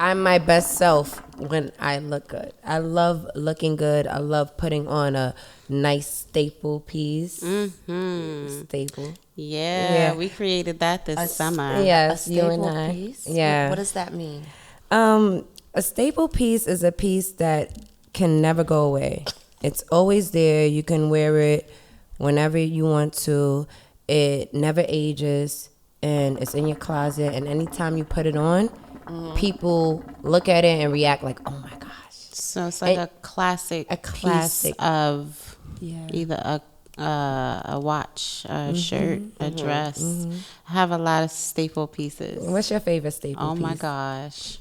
I'm my best self when I look good. I love looking good. I love putting on a nice staple piece. Mm-hmm. Staple. Yeah, we created that this summer. Yes, A you and staple I. piece? Yeah. What does that mean? A staple piece is a piece that can never go away. It's always there. You can wear it whenever you want to. It never ages, and it's in your closet. And anytime you put it on, people look at it and react like, "Oh my gosh!" So it's like a classic piece of either a watch, a shirt, a dress. I have a lot of staple pieces. What's your favorite staple piece? Oh my gosh.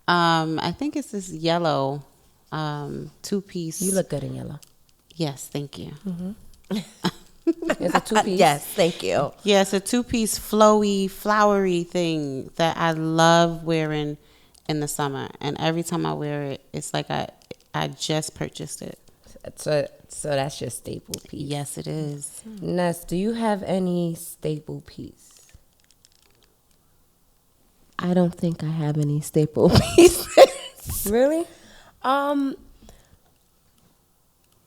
I think it's this yellow two-piece. You look good in yellow. Yes, thank you. It's a two-piece. Yes, thank you. Yeah, it's a two-piece flowy, flowery thing that I love wearing in the summer. And every time I wear it, it's like I just purchased it. So that's your staple piece. Yes, it is. Ness, do you have any staple piece? I don't think I have any staple pieces. Really?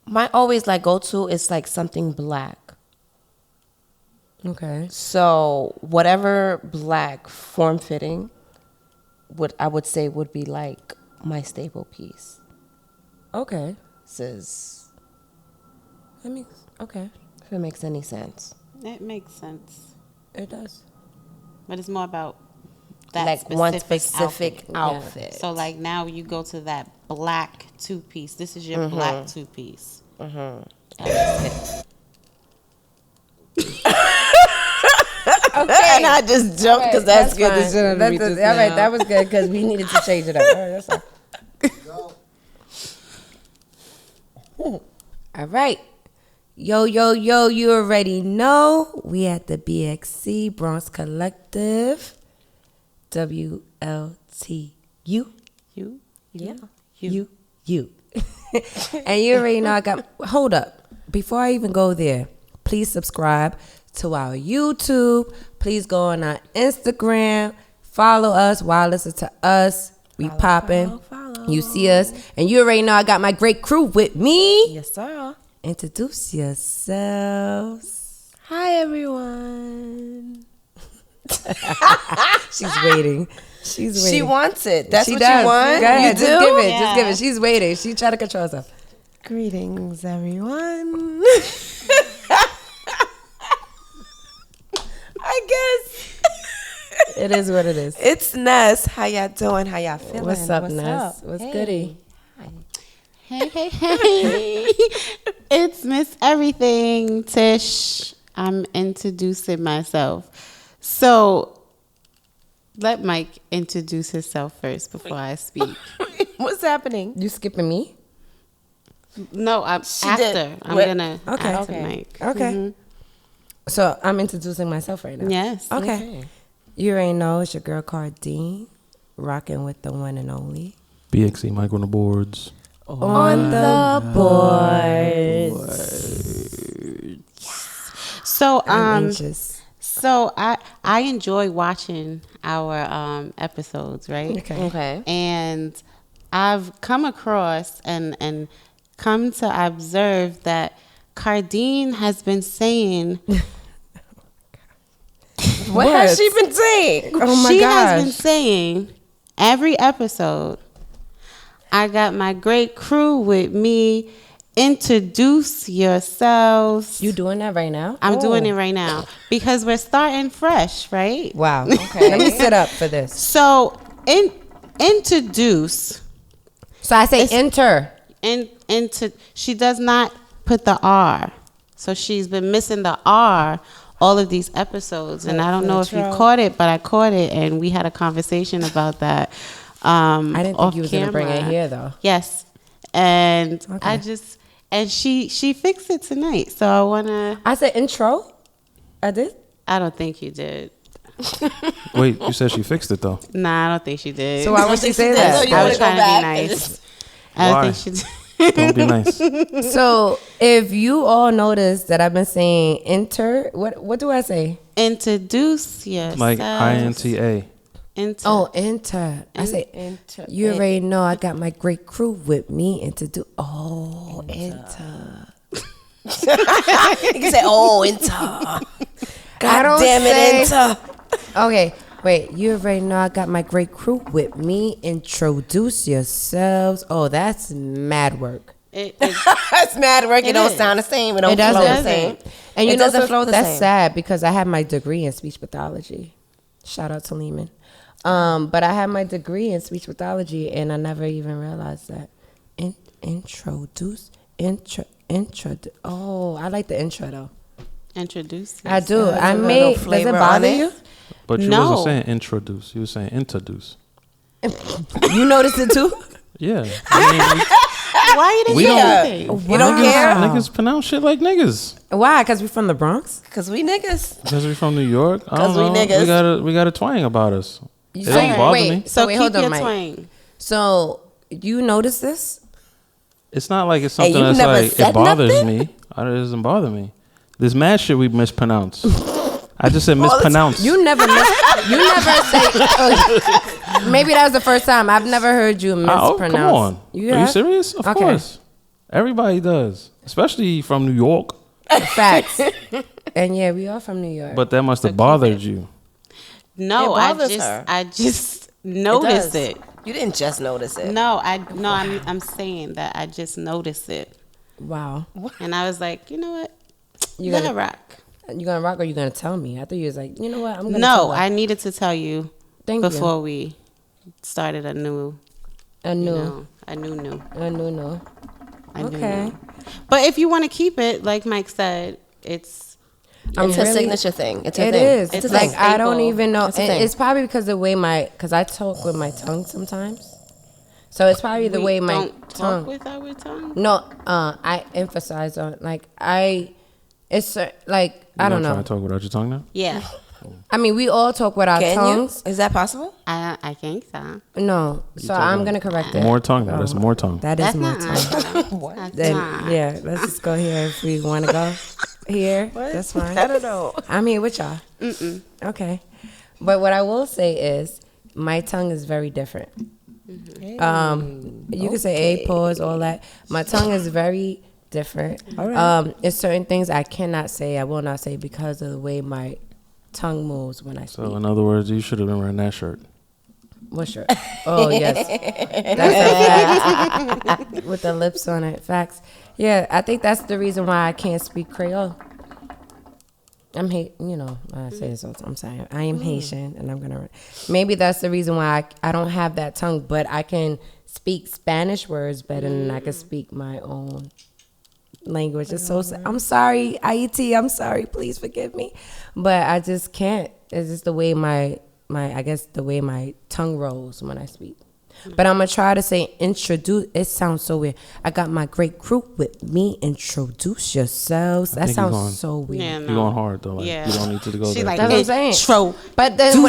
My always like go to is like something black. Okay. So whatever black form fitting I would say would be like my staple piece. Okay. Says Okay. if it makes any sense. It makes sense. It does. But it's more about that Like one specific specific outfit. So like now you go to that black two-piece. This is your black two-piece. Okay. And I just jumped because that's good. fine. All right, that was good because we needed to change it up. All right, that's fine. All right. Yo, you already know. We at the BXC, Bronx Collective. WLTU. You? Yeah. You. And you already know hold up. Before I even go there, please subscribe to our YouTube. Please go on our Instagram. Follow us while listen to us. We popping. follow. You see us. And you already know I got my great crew with me. Yes, sir. Introduce yourselves. Hi, everyone. She's waiting. She's waiting. She wants it. That's She what does. you want? Go ahead. You Just do? give it. Just give it. She's waiting. She's trying to control herself. Greetings, everyone. I guess. It is what it is. It's Ness. How y'all doing? How y'all feeling? What's up, Ness? What's Hey. goody? Hey. It's Miss Everything, Tish. I'm introducing myself. So let Mike introduce himself first before I speak. What's happening? You skipping me? No, She after. did. I'm Wait. gonna Okay. after Okay. Mike. Okay. So I'm introducing myself right now. Yes. Okay. You already know it's your girl Cardine, rocking with the one and only. BXC Mike on the boards. On the board. So I'm anxious. so I enjoy watching our episodes, right? Okay. And I've come across and come to observe that Cardine has been saying What has she been saying? Oh my she gosh. has been saying every episode, I got my great crew with me. Introduce yourselves. You doing that right now? I'm doing it right now because we're starting fresh, right? Wow. Okay. Let me sit up for this. So introduce So I say enter. into she does not put the R. So she's been missing the R all of these episodes. And I don't know if you caught it, but I caught it and we had a conversation about that. I didn't think off you was gonna bring it camera. here though. Yes. And Okay. I just and she fixed it tonight. So I wanna I said intro. I did. I don't think you did. Wait, you said she fixed it though. Nah, I don't think she did. So why would she say So that? you I wanna was go trying back to be and nice. just- I don't Why? think she did. Don't be nice. So if you all notice that I've been saying enter, what do I say? Introduce yourself. Like INTA. Enter. Oh, enter. I say, Enter. you already know I got my great crew with me and to do. Oh, enter. You can say, oh, enter. I God don't damn it, say- enter. Okay, wait. You already know I got my great crew with me. Introduce yourselves. Oh, that's mad work. It's mad work. It don't is. sound the same. It don't It flow the doesn't. same. And It you know, doesn't flow the that's same. sad because I have my degree in speech pathology. Shout out to Lehman. But I have my degree in speech pathology, and I never even realized that. Intro. Oh, I like the intro though. Introduce. I do. yourself. I a little made. Does flavor it on bother it. you? But you No. wasn't saying introduce. You were saying introduce. You noticed it too? Yeah. I Why you didn't We say don't- anything? You don't mean, care? niggas pronounce shit like niggas. Why? Because we're from the Bronx. Because we niggas. Because we from New York. I 'Cause don't we know. niggas. We got a twang about us. It So don't bother wait. me. So wait, keep hold on, your Mike. twang. So you noticed this? It's not like it's Hey, something you that's never like said it bothers nothing? me. It doesn't bother me. There's mad shit we mispronounce. I just said mispronounce. You never say. Oh, maybe that was the first time. I've never heard you mispronounce. Oh, come on. Are you have? serious? Of Okay. course. Everybody does, especially from New York. Facts. And yeah, we are from New York. But that must have bothered you. No, It bothers I her. just noticed does. it. You didn't just notice it. No, I'm saying that I just noticed it, Wow. and I was like, you know what? You Let gonna her rock. you gonna rock or you gonna tell me? I thought you was like, you know what? I'm gonna No, tell her. I needed to tell you Thank you. before we started a new, I knew. no. I knew. Okay. But if you want to keep it, like Mike said, it's I'm It's a really- signature thing. It's a It thing. is. It's a like thing. I don't staple. even know. It's a and thing. it's probably because the way because I talk with my tongue sometimes. So it's probably the we way my don't tongue. talk with our tongue. No, I emphasize on it's like I You don't gonna try know. to talk without your tongue now? Yeah, I mean, we all talk with our Can tongues. you? Is that possible? I think so. No, so talking I'm gonna correct it. More tongue now. That's more tongue. That is That's more not. tongue. That's Then not. yeah, let's just go here if we want to go here. That's fine. I don't know. I'm here with y'all. Okay, but what I will say is my tongue is very different. You can say a pause, all that. My tongue is very different. It's certain things I cannot say. I will not say because of the way my tongue moves when I speak. So in other words, you should have been wearing that shirt. What shirt? Oh yes, that's a fact. With the lips on it, facts. Yeah, I think that's the reason why I can't speak Creole. I'm you know, I say this all the time. I'm sorry. I am Haitian, and I'm gonna. Maybe that's the reason why I don't have that tongue, but I can speak Spanish words better than I can speak my own language. It's so. I'm sorry, Haiti. I'm sorry. Please forgive me, but I just can't. It's just the way my I guess the way my tongue rolls when I speak. But I'm gonna try to say introduce. It sounds so weird. I got my great crew with me. Introduce yourselves. That think you're going- sounds so weird. Yeah, You're no. going hard though. Like, Yeah. You don't need to go She there. like That's what I'm saying. intro. But then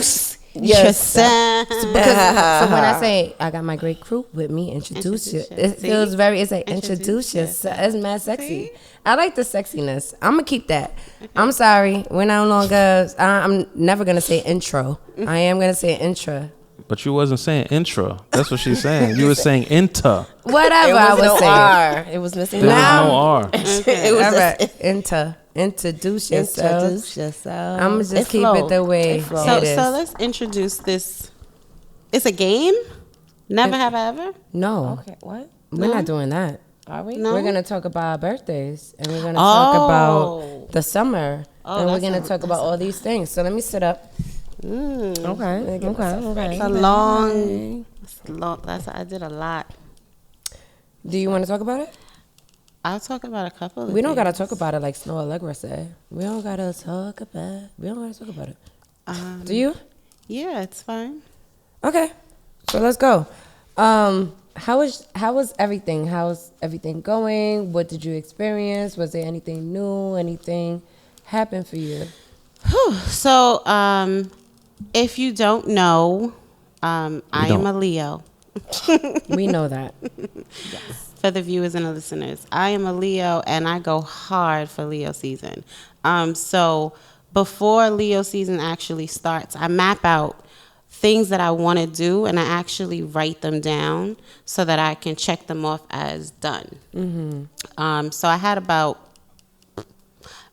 Yes. because so when I say I got my great crew with me, introduce you. Introduce you. It feels See? very. It's like Introduce introduce yourself. It's mad sexy. See? I like the sexiness. I'm gonna keep that. I'm sorry. We're no longer. I'm never gonna say intro. I am gonna say intra. But you wasn't saying intra. That's what she's saying. You were saying inter. Whatever It I was was no saying. R. It was missing There the Now- was no R. It was All just right. Introduce yourself. introduce yourself. I'm gonna just keep it the way flow. So it is. so let's introduce this. It's a game. Never have I ever. No, Okay, what? we're not doing that. Are we? No. We're gonna talk about our birthdays, and we're gonna talk Oh. about the summer, Oh, and we're that's gonna a- talk about all these things. So let me sit up. Okay. Okay. It's a long. I did a lot. Do you want to talk about it? I'll talk about a couple of We don't gotta things. talk about it like Snow Allegra said. We don't gotta talk about. We don't gotta talk about it. Um, Do you? Yeah, it's fine. Okay, so let's go. How was everything? How's everything going? What did you experience? Was there anything new? Anything happened for you? So, if you don't know, I am a Leo. We know that. For the viewers and the listeners, I am a Leo, and I go hard for Leo season. So before Leo season actually starts, I map out things that I want to do, and I actually write them down so that I can check them off as done. So I had about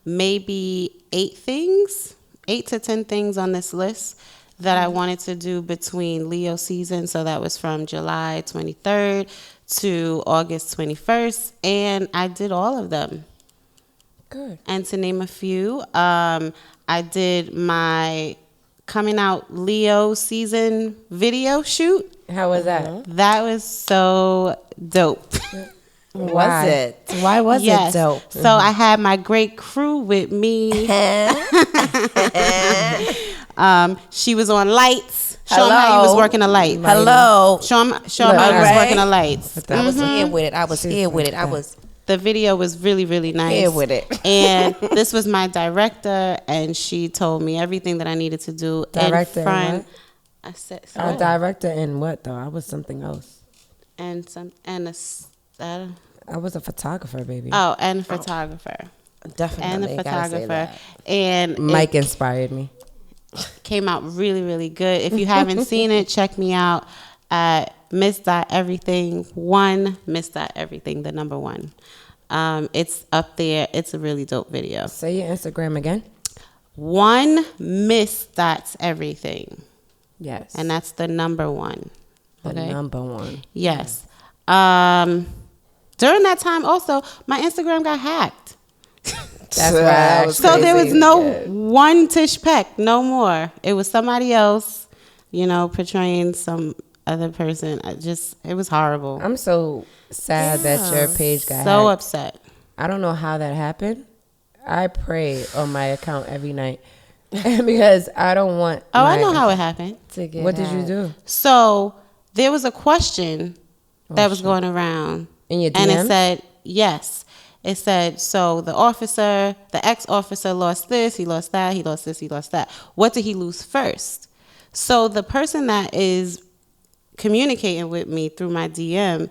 maybe 8 to 10 things on this list that I wanted to do between Leo season. So that was from July 23rd to August 21st, and I did all of them. Good. And to name a few, I did my coming out Leo season video shoot. How was that? That was so dope. Was it? Why was Yes. it dope? So I had my great crew with me. She was on lights. Show 'em how you was working the light. Hello. Show 'em how you was working the lights. I was here with it. I was here with it. I was The video was really, really nice. here with it. And this was my director, and she told me everything that I needed to do Director in in front. what? I said A director in what though? I was something else. and some and a s- I was a photographer, baby. oh, and a photographer. Definitely And a gotta say photographer. that. And Mike inspired me. came out really, really good. If you haven't seen it, check me out at Miss.Everything1, Miss.Everything, the number 1. It's up there. It's a really dope video. Say your Instagram again. 1 Miss.Everything. Yes. And that's the number 1. the Okay. number one. Yes. During that time also, my Instagram got hacked. That's right. So there was no one Tish Peck, no more. It was somebody else, portraying some other person. It was horrible. I'm so sad that your page got so hacked. upset. I don't know how that happened. I pray on my account every night because I don't want. I know how it happened. To get What did you hacked. do? So there was a question that was going around. In your And it DMs? said, yes. It said, so the ex-officer lost this, he lost that, he lost this, he lost that. What did he lose first? So the person that is communicating with me through my DM,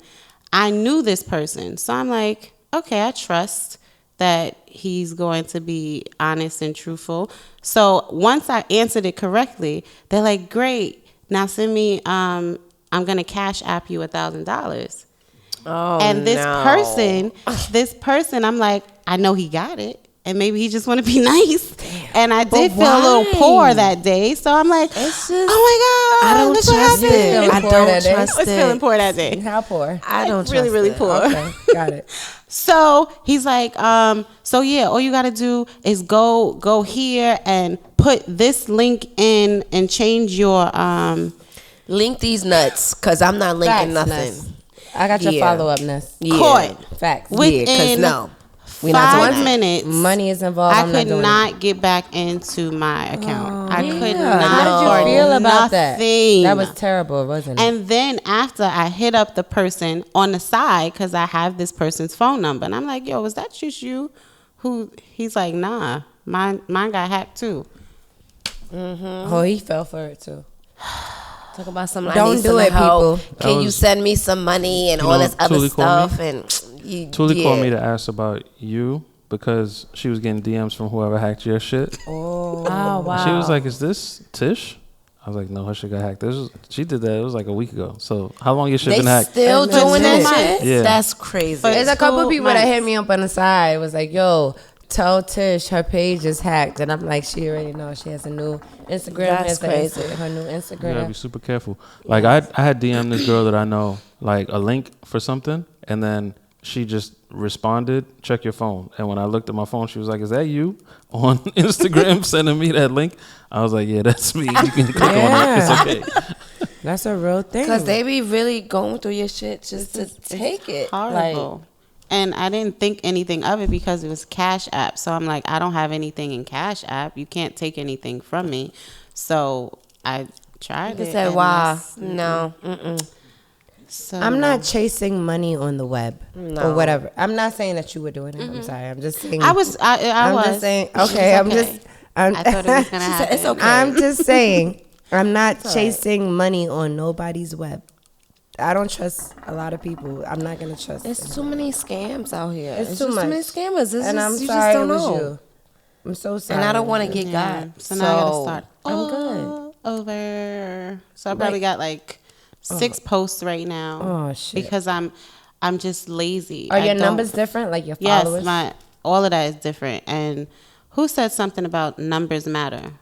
I knew this person. So I'm like, okay, I trust that he's going to be honest and truthful. So once I answered it correctly, they're like, great. Now send me, I'm going to Cash App you $1,000. Oh, And this no. person, I'm like, I know he got it. And maybe he just want to be nice. And I did feel a why? little poor that day. So I'm like, It's just- oh my God. I don't look what trust happened. it. I Poor don't that day. trust I was it. feeling poor that day. How poor? I don't really, trust really it. poor. Okay, got it. So he's like, so yeah, all you got to do is go here and put this link in and change your, Link these nuts, cause I'm not linking Facts, nothing. Ness. I got your Yeah. follow-up, Ness. Yeah. Court. Facts. Yeah, 'cause within no, we not doing 5 that. minutes. Money is involved. I I'm could not doing not get back into my account. I could it. not. How did you feel about that? Nothing. That was terrible, wasn't it? And then after I hit up the person on the side because I have this person's phone number, and I'm like, "Yo, was that just you?" Who? He's like, "Nah, mine got hacked too." Oh, he fell for it too. Talk about something. Don't I need do some it, help. people. Can That you was- send me some money and You all know, this other Tuli called stuff? me. And you, Tuli yeah. called me to ask about you because she was getting DMs from whoever hacked your shit. Oh, wow. She was like, "Is this Tish?" I was like, "No, her shit got hacked." She did that. It was like a week ago. So how long your shit They been hacked? still And doing that that's shit? it. Yeah. That's crazy. there's a couple 2 people that months. hit me up on the side. It was like, "Yo, tell Tish her page is hacked," and I'm like, "She already knows. She has a new Instagram. That's has crazy. her new You gotta Instagram." be super careful. Like I had DM this girl that I know like a link for something, and then she just responded, "Check your phone." And when I looked at my phone, she was like, "Is that you on Instagram sending me that link?" I was like, "Yeah, that's me. You can click on it. It's okay." That's a real thing. Because they be really going through your shit just to take it. Horrible. And I didn't think anything of it because it was Cash App. So I'm like, I don't have anything in Cash App. You can't take anything from me. So I tried They it. said, and "Wow, that's- no, mm-mm. So I'm not chasing money on the web No. or whatever. I'm not saying that you were doing it. I'm sorry. I'm just saying. I was. I I'm was just saying. It's Okay. I'm okay. just. I'm, I thought it was gonna She happen. said, "It's okay." I'm just saying. I'm not all right. chasing money on nobody's web. I don't trust a lot of people. I'm not gonna trust. There's them. too many scams out here. It's It's too just much. too many scammers. It's and just, I'm you sorry just it don't was know. you. I'm so sorry. And I don't want to it was get Yeah. got. So now I gotta start. you. I'm good. over. So I probably got like 6 posts right now. Oh, shit. Because I'm just lazy. Are I your don't- numbers different? Like your followers? Yes, all of that is different. And who said something about numbers matter?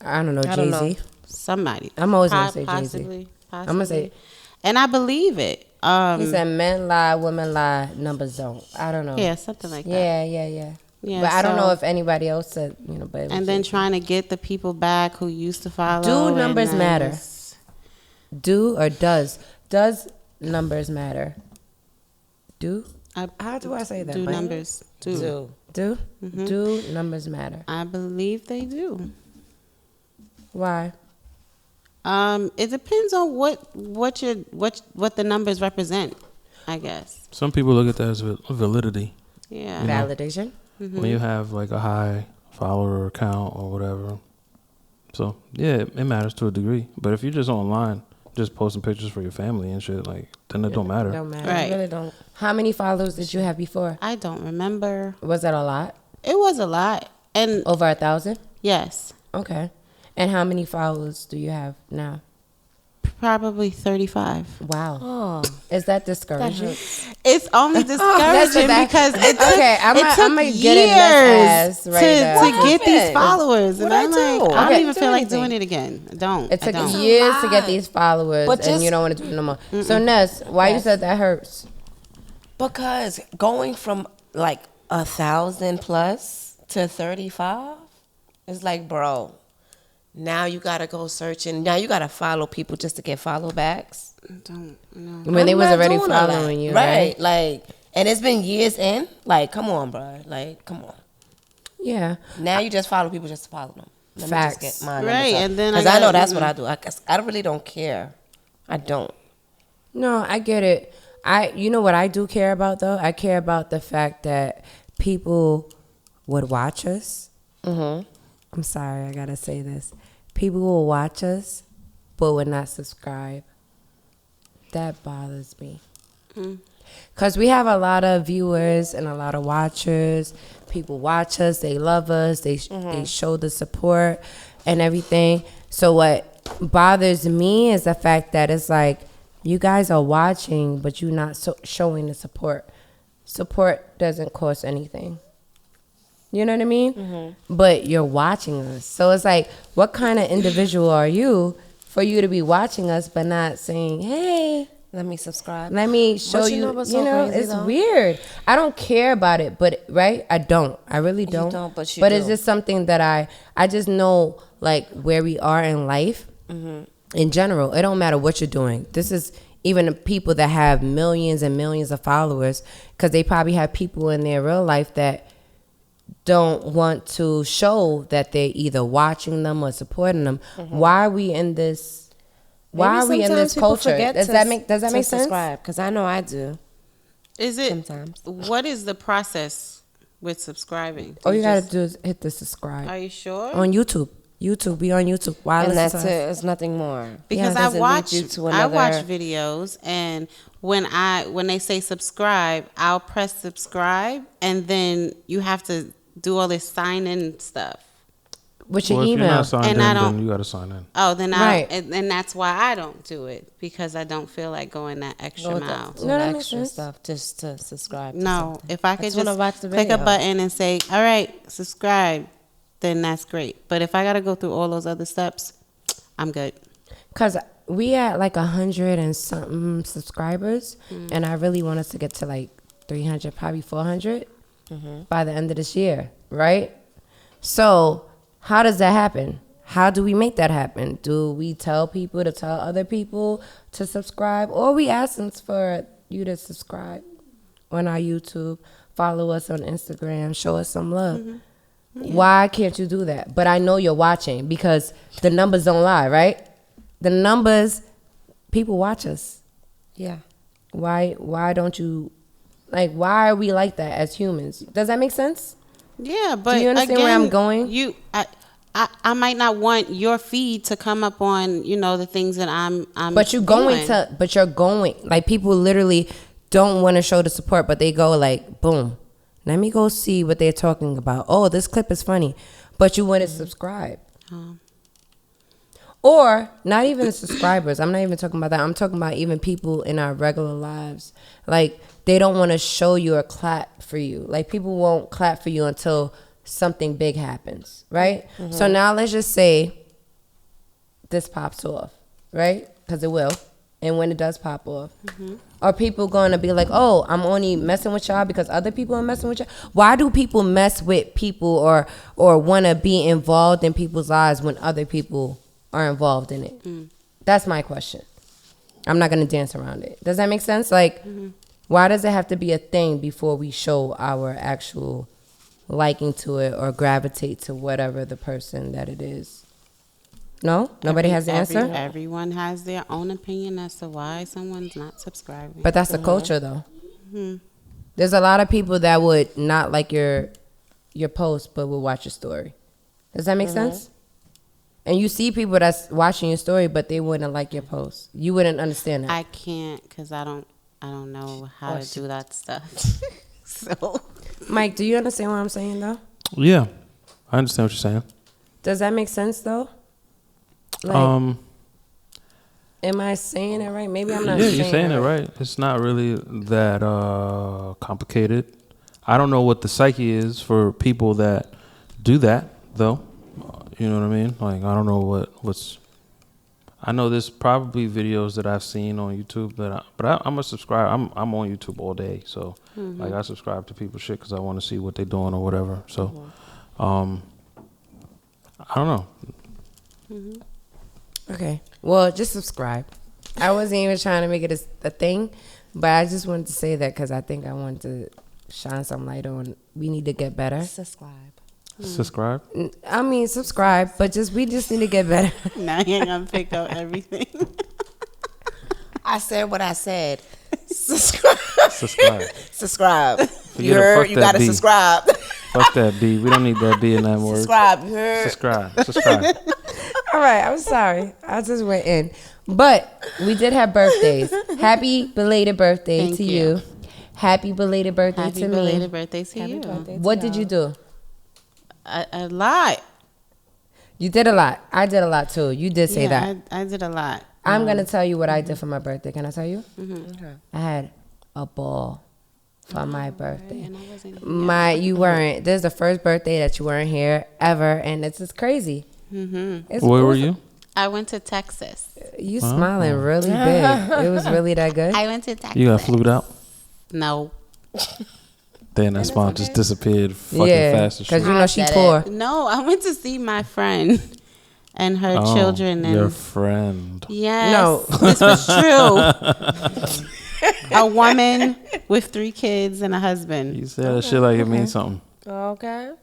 I don't know, I don't know. Jay-Z. Somebody. I'm always gonna say Jay-Z. Possibly. I'm gonna say, And I believe it. he said men lie, women lie, numbers don't. I don't know. Yeah, something like that. Yeah. Yeah, But I don't so- know if anybody else said, but it was And then Jay-Z. trying to get the people back who used to follow. Do and numbers then matter? just- Do or does? Does numbers matter? Do? How do I say that? Do Mike? numbers. Do. Do? Mm-hmm. Do numbers matter? I believe they do. Why? It depends on what the numbers represent, I guess. Some people look at that as validity. Yeah. You know? Validation? When you have like a high follower count or whatever. So yeah, it matters to a degree. But if you're just online, just posting pictures for your family and shit, like then it don't matter. Don't matter. Right. I really don't. How many followers did you have before? I don't remember. Was that a lot? It was a lot. And Over 1,000? yes, Okay. And how many followers do you have now? probably 35. Wow. Oh, Is that discouraging? It's only that's discouraging what because it took, Okay, I'm it a- took I'ma years get in Ness ass right now. to get these happened? followers. And What'd I'm I do? like, I Okay. don't even Do feel like anything. doing it again. I don't. It I took don't. years to get lot. these followers, But and just- you don't want to do it no more. So, Ness, why you Yes. said that hurts? because going from like 1,000 plus to 35 is like, bro. Now you gotta go searching. Now you gotta follow people just to get follow backs. Don't know. When they I'm was not already doing all that. following you, right? Like, and it's been years in. Like, come on, bro. Like, come on. Yeah. Now you just follow people just to follow them. Let Facts. me just get mine. Right, and then I because I know gotta- that's what I do. I guess I really don't care. I don't. No, I get it. You know what I do care about though? I care about the fact that people would watch us. Mm-hmm. I'm sorry, I gotta say this. People will watch us, but would not subscribe. That bothers me. Because we have a lot of viewers and a lot of watchers. People watch us, they love us, they show the support and everything. So what bothers me is the fact that it's like, you guys are watching, but you're not showing the support. Support doesn't cost anything. You know what I mean? But you're watching us. So it's like, what kind of individual are you for you to be watching us but not saying, hey, Let me subscribe. let me show But you. you know what's so crazy, it's though? weird. I don't care about it, but right? I don't. I really don't. don't, but you But it's do. just something that I just know like where we are in life in general. It don't matter what you're doing. This is even the people that have millions and millions of followers, because they probably have people in their real life that don't want to show that they're either watching them or supporting them. Why are we in this? Why are we in this culture? Does that make sense? Subscribe, because I know I do. Is it? Sometimes. What is the process with subscribing? All you gotta just- do is hit the subscribe Are you sure? on YouTube. YouTube, be on YouTube. Why And listen that's to it. us? It's nothing more. Because It I doesn't lead watch you to I watch another- videos, and when they say subscribe, I'll press subscribe, and then you have to do all this sign in stuff. With your Well, if you're email. not signed And in, I don't- then you got to sign in. Oh, then Right. and that's why I don't do it, because I don't feel like going that extra Go mile. do No, that the makes extra sense. stuff just to subscribe. to No, something. if I could That's when just I watch the click a video. button and say, "All right, subscribe," then that's great. But if I gotta go through all those other steps, I'm good. Cause we at like 100 and something subscribers, and I really want us to get to like 300, probably 400 by the end of this year, right? So how does that happen? How do we make that happen? Do we tell people to tell other people to subscribe, or we asking for you to subscribe on our YouTube, follow us on Instagram, show us some love? Why can't you do that? But I know you're watching, because the numbers don't lie, right? The numbers, people watch us. Yeah. Why don't you, like, why are we like that as humans? Does that make sense? Yeah, but you understand where I'm again, going? I might not want your feed to come up on the things that I'm. But you're going, like, people literally don't want to show the support, but they go like, boom, let me go see what they're talking about. Oh, this clip is funny, but you wouldn't subscribe. Or not even subscribers. I'm not even talking about that. I'm talking about even people in our regular lives. Like, they don't want to show you or clap for you. Like, people won't clap for you until something big happens, right? So now let's just say this pops off, right? Because it will. And when it does pop off, are people going to be like, oh, I'm only messing with y'all because other people are messing with y'all? Why do people mess with people or want to be involved in people's lives when other people are involved in it? That's my question. I'm not going to dance around it. Does that make sense? Like, why does it have to be a thing before we show our actual liking to it or gravitate to whatever the person that it is? No? Nobody has the answer? Everyone has their own opinion as to why someone's not subscribing. But that's the culture, though. There's a lot of people that would not like your post, but will watch your story. Does that make sense? And you see people that's watching your story, but they wouldn't like your post. You wouldn't understand that. I can't because I don't know how to do that stuff. So, Mike, do you understand what I'm saying, though? Yeah, I understand what you're saying. Does that make sense, though? Like, am I saying it right? Maybe I'm not. Yeah, you're saying it right. It's not really that complicated. I don't know what the psyche is for people that do that, though. You know what I mean? Like, I don't know what's. I know there's probably videos that I've seen on YouTube but I'm a subscriber. I'm on YouTube all day, so like I subscribe to people's shit because I want to see what they're doing or whatever. So, I don't know. Okay. Well, just subscribe. I wasn't even trying to make it a thing, but I just wanted to say that because I think I wanted to shine some light on. We need to get better. Subscribe. I mean, subscribe, but we just need to get better. now you're going to pick up everything. I said what I said. Subscribe. Subscribe. You Forget heard? fuck You that gotta B. subscribe. Fuck that B. We don't need that B in that word. Subscribe. You heard? Subscribe. All right, I'm sorry. I just went in. But we did have birthdays. Happy belated birthday Thank to you. you. Happy belated birthday Happy to belated me. birthday to you. What did you do? A lot. You did a lot. I did a lot too. You did say that. I did a lot. I'm going to tell you what I did for my birthday. Can I tell you? Okay. I had a ball for my birthday. And I wasn't You weren't. This is the first birthday that you weren't here ever, and it's just crazy. It's Where were awesome. you? I went to Texas. You smiling really big. It was really that good. I went to Texas. You got flued out? No. Then that smile just disappeared fucking fast as shit. because you know she poor. No, I went to see my friend and her Oh, children. And your friend. yes, No. this was true. A woman with 3 kids and a husband. You said that shit like it means something. Okay.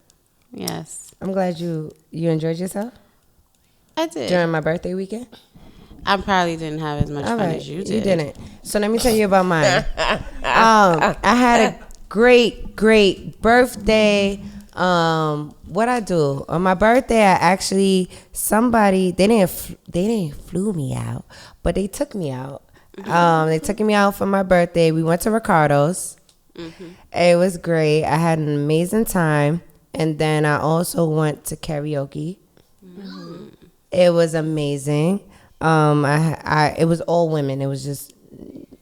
Yes, I'm glad you enjoyed yourself I did. during my birthday weekend. I probably didn't have as much All fun right, as you did. You didn't. So let me tell you about mine. I had a great birthday. What I do on my birthday? I actually they didn't flew me out, but they took me out. They took me out for my birthday. We went to Ricardo's. It was great. I had an amazing time, and then I also went to karaoke. It was amazing. It was all women. It was just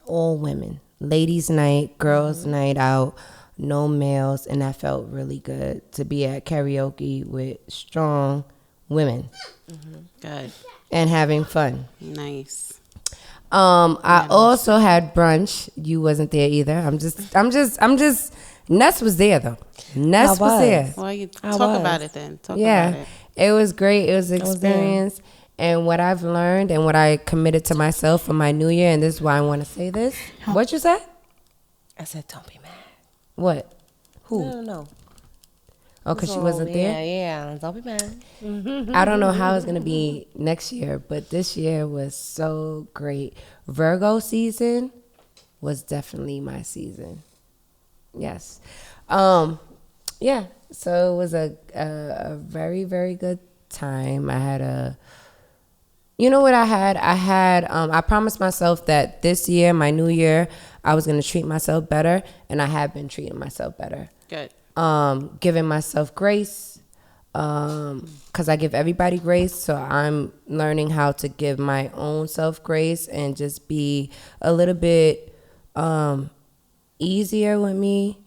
all women. Ladies' night, girls' night out, no males, and that felt really good to be at karaoke with strong women Good. and having fun. Nice. I also had brunch. You wasn't there either. I'm just. Ness was there though. Ness was there. Well, you talk about it then. Talk about Yeah, it. it was great. It was an experience. And what I've learned and what I committed to myself for my new year, and this is why I want to say this. What you said? I said, don't be mad. What? Who? No. Oh, because she wasn't there? Yeah. Don't be mad. I don't know how it's going to be next year, but this year was so great. Virgo season was definitely my season. Yes. Yeah. So it was a very, very good time. I had you know what I had? I promised myself that this year, my new year, I was going to treat myself better, and I have been treating myself better. Good. Giving myself grace, because I give everybody grace. So I'm learning how to give my own self grace and just be a little bit easier with me,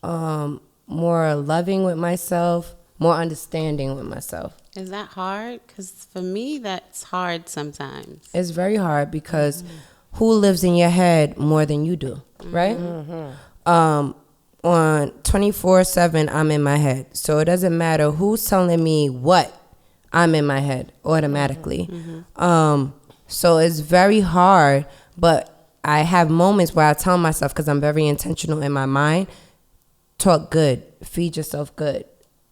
more loving with myself, more understanding with myself. Is that hard? Because for me, that's hard sometimes. It's very hard because who lives in your head more than you do, right? On 24/7, I'm in my head. So it doesn't matter who's telling me what, I'm in my head automatically. So it's very hard, but I have moments where I tell myself, because I'm very intentional in my mind, talk good, feed yourself good,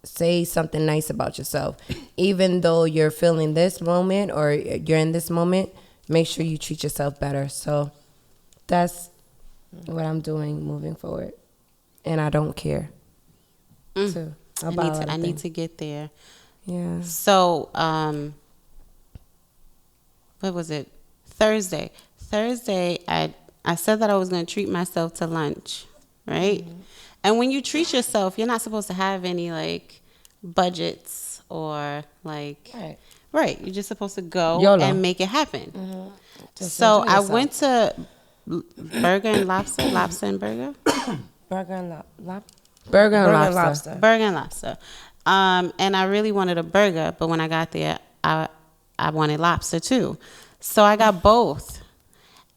say something nice about yourself. Even though you're feeling this moment or you're in this moment, make sure you treat yourself better. So that's what I'm doing moving forward. And I don't care. Too, about I need to get there. Yeah. So, what was it? Thursday, I said that I was going to treat myself to lunch, right? And when you treat yourself, you're not supposed to have any like budgets or like, right. You're just supposed to go YOLO. and make it happen. Just So enjoy I yourself. went to Burger and Lobster, Lobster and Burger. Burger and Burger and lobster. Burger and Lobster. And I really wanted a burger, but when I got there, I wanted lobster too. So I got both.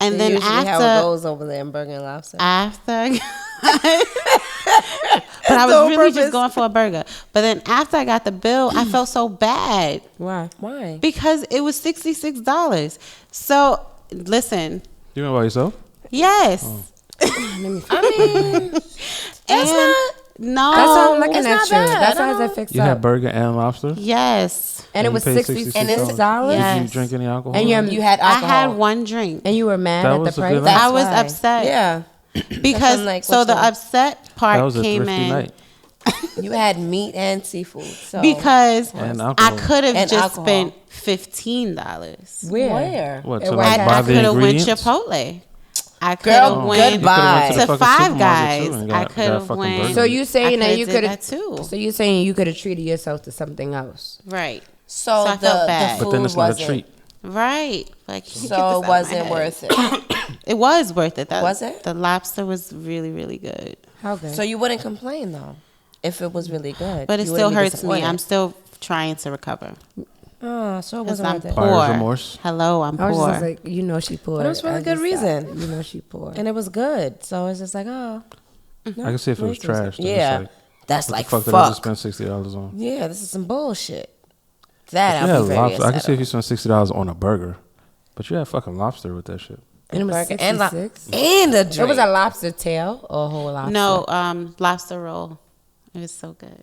And then usually how it after goes over there in Burger and Lobster. but I was really just going for a burger. But then after I got the bill, I felt so bad Why? Why? because it was $66. So listen, You went by yourself? yes. I mean, That's not- no. That's why I'm looking it's at not you. bad. That's I why I fixed You up. had burger and lobster? Yes. And it you was paid $66. $66. Yes. Did you drink any alcohol? And you had alcohol. I had one drink. And you were mad That at the was a price? good night. I was why. upset. Yeah. Because I'm like, so what's the wrong? upset That part was a came thrifty in night. You had meat and seafood. So because And I alcohol. could have And just alcohol. spent $15. Where? What, It to was like at- buy I the could have went ingredients? Chipotle. I could Girl, have went goodbye. to fucking Five supermarket, Guys. too, and I got could have fucking went. burgers. So you saying I that you did could that have too. So you saying you could have treated yourself to something else? Right. So, So I the, felt bad. the But then food it's not a wasn't. treat. Right. Like get this out So of it my wasn't head. worth it. It was worth it. Was it? The lobster was really, really good. How good? So you wouldn't complain though, if it was really good. But it You still wouldn't be hurts me. disappointed. I'm still trying to recover. Oh, so it Because wasn't I'm worth it. poor. Buyer's remorse. Hello, I'm I was poor. just like, you know she poor. But it was for a I good just- reason. You know she poor. And it was good. So it's just like, oh. I can see if it was trash. then it's Yeah. like, That's what like, the fuck fuck. did I just spend $60 on? Yeah, this is some bullshit. That Yeah, I'll be very lobster. I can upset see if you spent $60 on a burger, but you had fucking lobster with that shit. and it was Burger and lo- 66. and a drink. It was a lobster tail or a whole lobster? No, lobster roll. It was so good.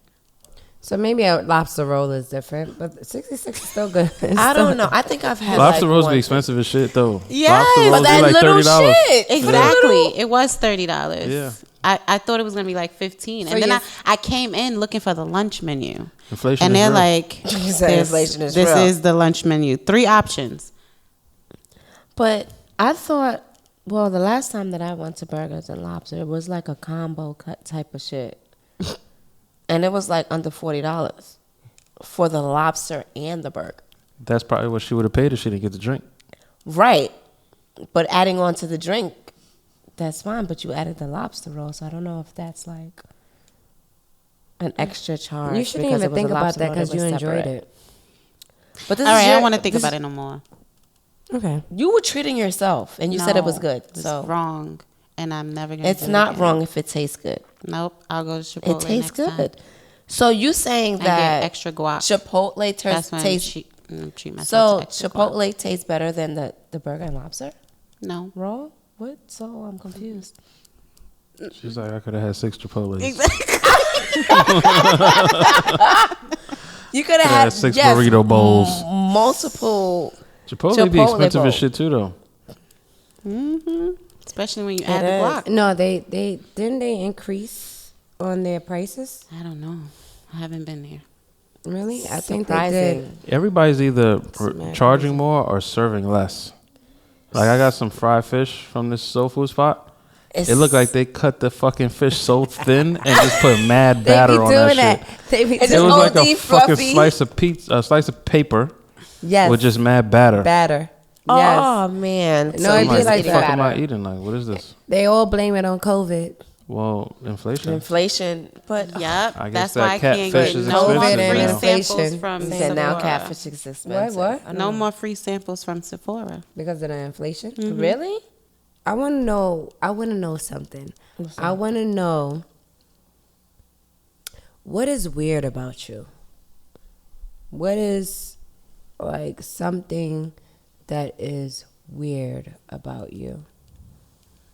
So maybe a lobster roll is different, but 66 is still good. It's I still- don't know. I think I've had Lobster like rolls one. be expensive as shit though. Yes, Lobster but rolls But that be like little $30. shit. Exactly. It was $30. Yeah. I thought it was gonna be like 15, So and then yes. I came in looking for the lunch menu, Inflation and is they're real. like, said inflation is "This real." is the lunch menu. 3 options." But I thought, well, the last time that I went to Burgers and Lobster, it was like a combo cut type of shit. And it was like under $40 for the lobster and the burger. That's probably what she would have paid if she didn't get the drink. Right. But adding on to the drink, that's fine. But you added the lobster roll, so I don't know if that's like an extra charge. You shouldn't because it even was a think about lobster that roll because you was enjoyed separate. it. But this All is right, I your- don't want to think this- about it no more. Okay. You were treating yourself, and you said it was No, good. It's So wrong, and I'm never gonna. it's do it not again. wrong if it tastes good. Nope, I'll go to Chipotle. It tastes next time. good. So you saying And that get extra guac. Chipotle That's when tastes treat myself so to extra guac. Chipotle tastes better than the burger and lobster No. roll? What? So I'm confused. She's like, I could have had 6 Chipotles. You could have Coulda had had 6 yes, burrito bowls. multiple. Chipotle be Chipotle expensive bowl. as shit too though. Especially when you It add the is. guac. No, they didn't they increase on their prices? I don't know. I haven't been there. Really? I think they did. Surprising. Everybody's either mad charging more or serving less. Like I got some fried fish from this soul food spot, It looked like they cut the fucking fish so thin and just put mad They batter be on doing that that. shit. They be It's It doing was like a OD fucking fluffy. slice of paper yes. with just mad batter. batter. Oh Yes. man. No, So it I'm be he's like eating what the that. fuck am I batter. eating? Like, what is this? They all blame it on COVID. Well, inflation. Inflation, but Yep. I guess That's that why I can't catfish get is no more expensive free now. samples Inflation. from he said now Sephora. catfish is expensive. What? No more free samples from Sephora. Because of the inflation. Mm-hmm. Really? I want to know. I want to know something. I want to know what is weird about you. What is like something that is weird about you,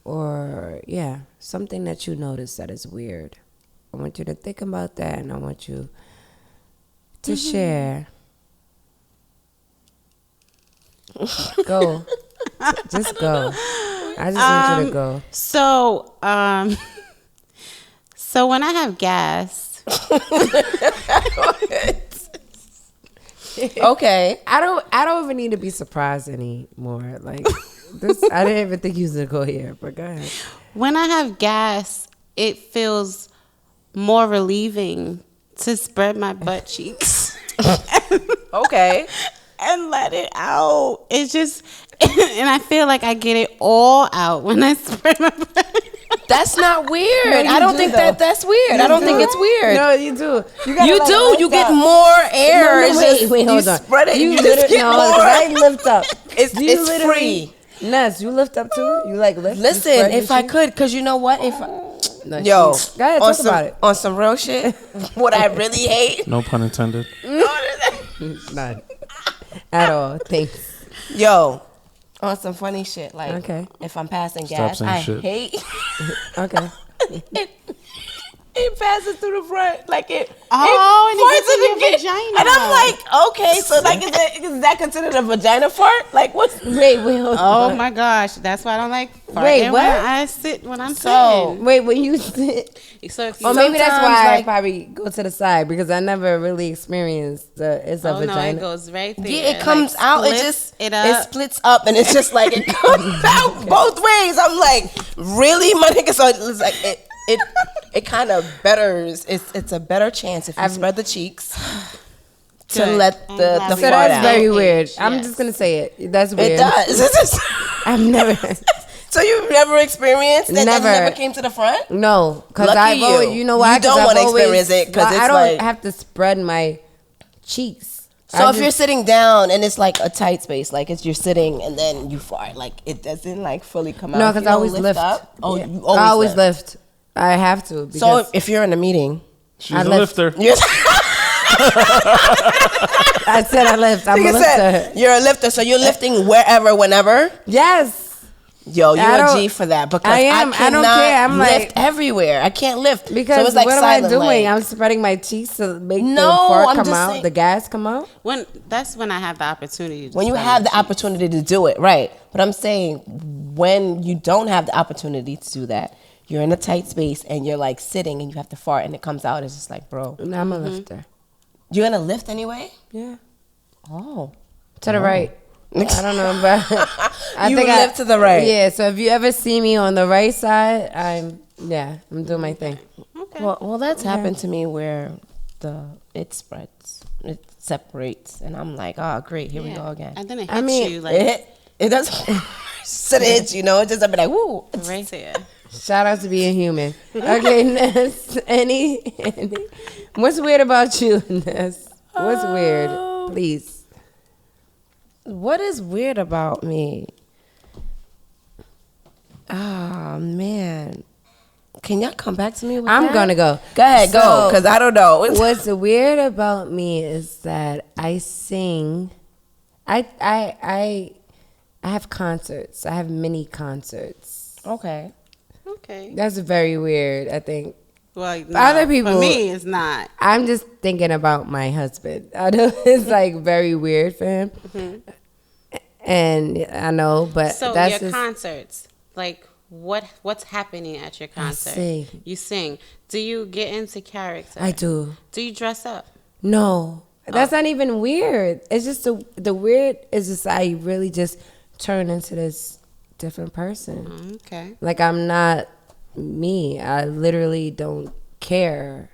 or yeah, something that you notice that is weird. I want you to think about that, and I want you to share. Go, just go. I just want you to go. So, so when I have gas, Okay. I don't even need to be surprised anymore. Like this, I didn't even think you was gonna go here, but go ahead. when I have gas, it feels more relieving to spread my butt cheeks Okay. and let it out. It's just, and I feel like I get it all out when I spread my butt. That's not weird. No, you I don't do, think though. that's weird. I You don't do. think it's weird. No, you do. gotta, You like, do. lift You get up. more air. No, It's wait, just- wait, hold you on. spread it. You just literally- get no, more. 'cause I lift up. It's You it's literally- free. Ness, you lift up too? You like lift? You Listen, spread if your I cheeks? could, because you know what? If I, No, yo, she- go ahead, on talk some, about it. on some real shit, what I really hate, No pun intended. None. At all. Thanks. yo, on some funny shit, like Okay. if I'm passing Stop gas, saying I shit. hate Okay. it passes through the front, like it. Oh, and it farts gets in your the- vagina. And I'm like, okay, so like, is that considered a vagina fart? Like, what's Wait, hold Oh on. my gosh, that's why I don't like farting Wait, what? when I'm So- sitting. Wait, when you sit. So if you Or maybe that's Sometimes, why I like- probably go to the side because I never really experienced it's a oh no, vagina. it goes right there. Yeah, it comes Like, out. It splits just it it up. splits up, and it's just like it comes out both ways. I'm like, really, my nigga? So it's like it kind of betters. It's a better chance if you spread the cheeks to Good. let I'm the glad the we So fart that's out. very Yes. weird. I'm just gonna say it. That's weird. It does. It's just- I've never. so you've never experienced it? And Never. never came to the front? No, because Lucky I've always, you. you know why? You don't 'Cause I've wanna always- experience it 'cause well, I it's don't like- have to spread my cheeks. So I if you're sitting down and it's like a tight space, like it's you're sitting and then you fart, like it doesn't like fully come out. no, If because you I don't always lift. Up, oh, Yeah. you I always lift. I have to. So Because if you're in a meeting, She's I a lift. lifter. you're, I said I lift. I'm a Like I lifter. said, you're a lifter, so you're lifting wherever, whenever. Yes. Yo, you're I a don't- G for that because I am. I don't cannot care. I'm lift like- everywhere. I can't lift Because so it's like what am silent I doing? leg. I'm spreading my cheeks to make the No, fart I'm come just out, saying- the gas come out. That's when I have the opportunity. To When you spread have my the opportunity to do it, right? But I'm saying when you don't have the opportunity to do that, you're in a tight space and you're like sitting and you have to fart and it comes out. It's just like, bro, And I'm a lifter. you're gonna lift anyway. Yeah. Oh, To the right. I don't know, but I You think lift to the right. Yeah. So if you ever see me on the right side, I'm doing my thing. Okay. well, that's happened to me where it spreads, it separates, and I'm like, oh, great, here we go again. And then it hits I mean, you like It doesn't. Sit it, you know. It just I'd be like, woo. right there. Shout out to being human. Okay, Ness. Any? What's weird about you, Ness? What's weird? Please. What is weird about me? Ah, man. Can y'all come back to me with I'm that? gonna go. Go ahead, go, So, because I don't know. What's weird about me is that I sing. I have concerts. I have mini concerts. Okay. Okay. That's very weird. I think. Well, Other no, people- For me, it's not. I'm just thinking about my husband. I know it's like very weird for him, and I know, but So that's your just, concerts, like what's happening at your concert? sing. You sing. Do you get into character? I do. Do you dress up? No, that's not even weird. It's just the weird is just I really just turn into this different person. Okay. Like I'm not me. I literally don't care.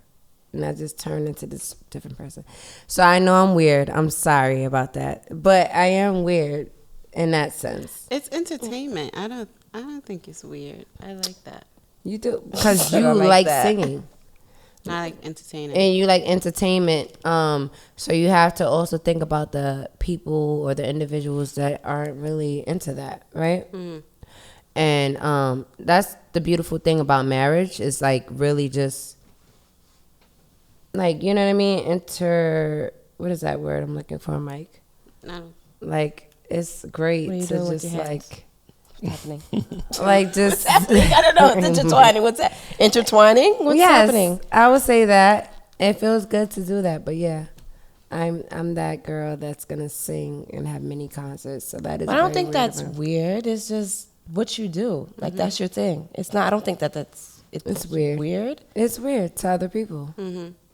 And I just turn into this different person. So I know I'm weird. I'm sorry about that. But I am weird in that sense. It's entertainment. I don't think it's weird. I like that. You do. Because I you don't like like that. singing. I like entertaining. And you like entertainment. So you have to also think about the people or the individuals that aren't really into that, right? And that's the beautiful thing about marriage is like really just like, you know what I mean? What is that word I'm looking for, Mike? No. Like it's great What are you to doing with just your hands? like happening? like just I don't know. It's intertwining. What's that? Intertwining? What's happening? I would say that. It feels good to do that, but yeah. I'm that girl that's gonna sing and have mini concerts. So that is. I don't very think weird that's of me. weird. It's just what you do. Like that's your thing. It's not. I don't think that's. It's weird. Weird. It's weird to other people.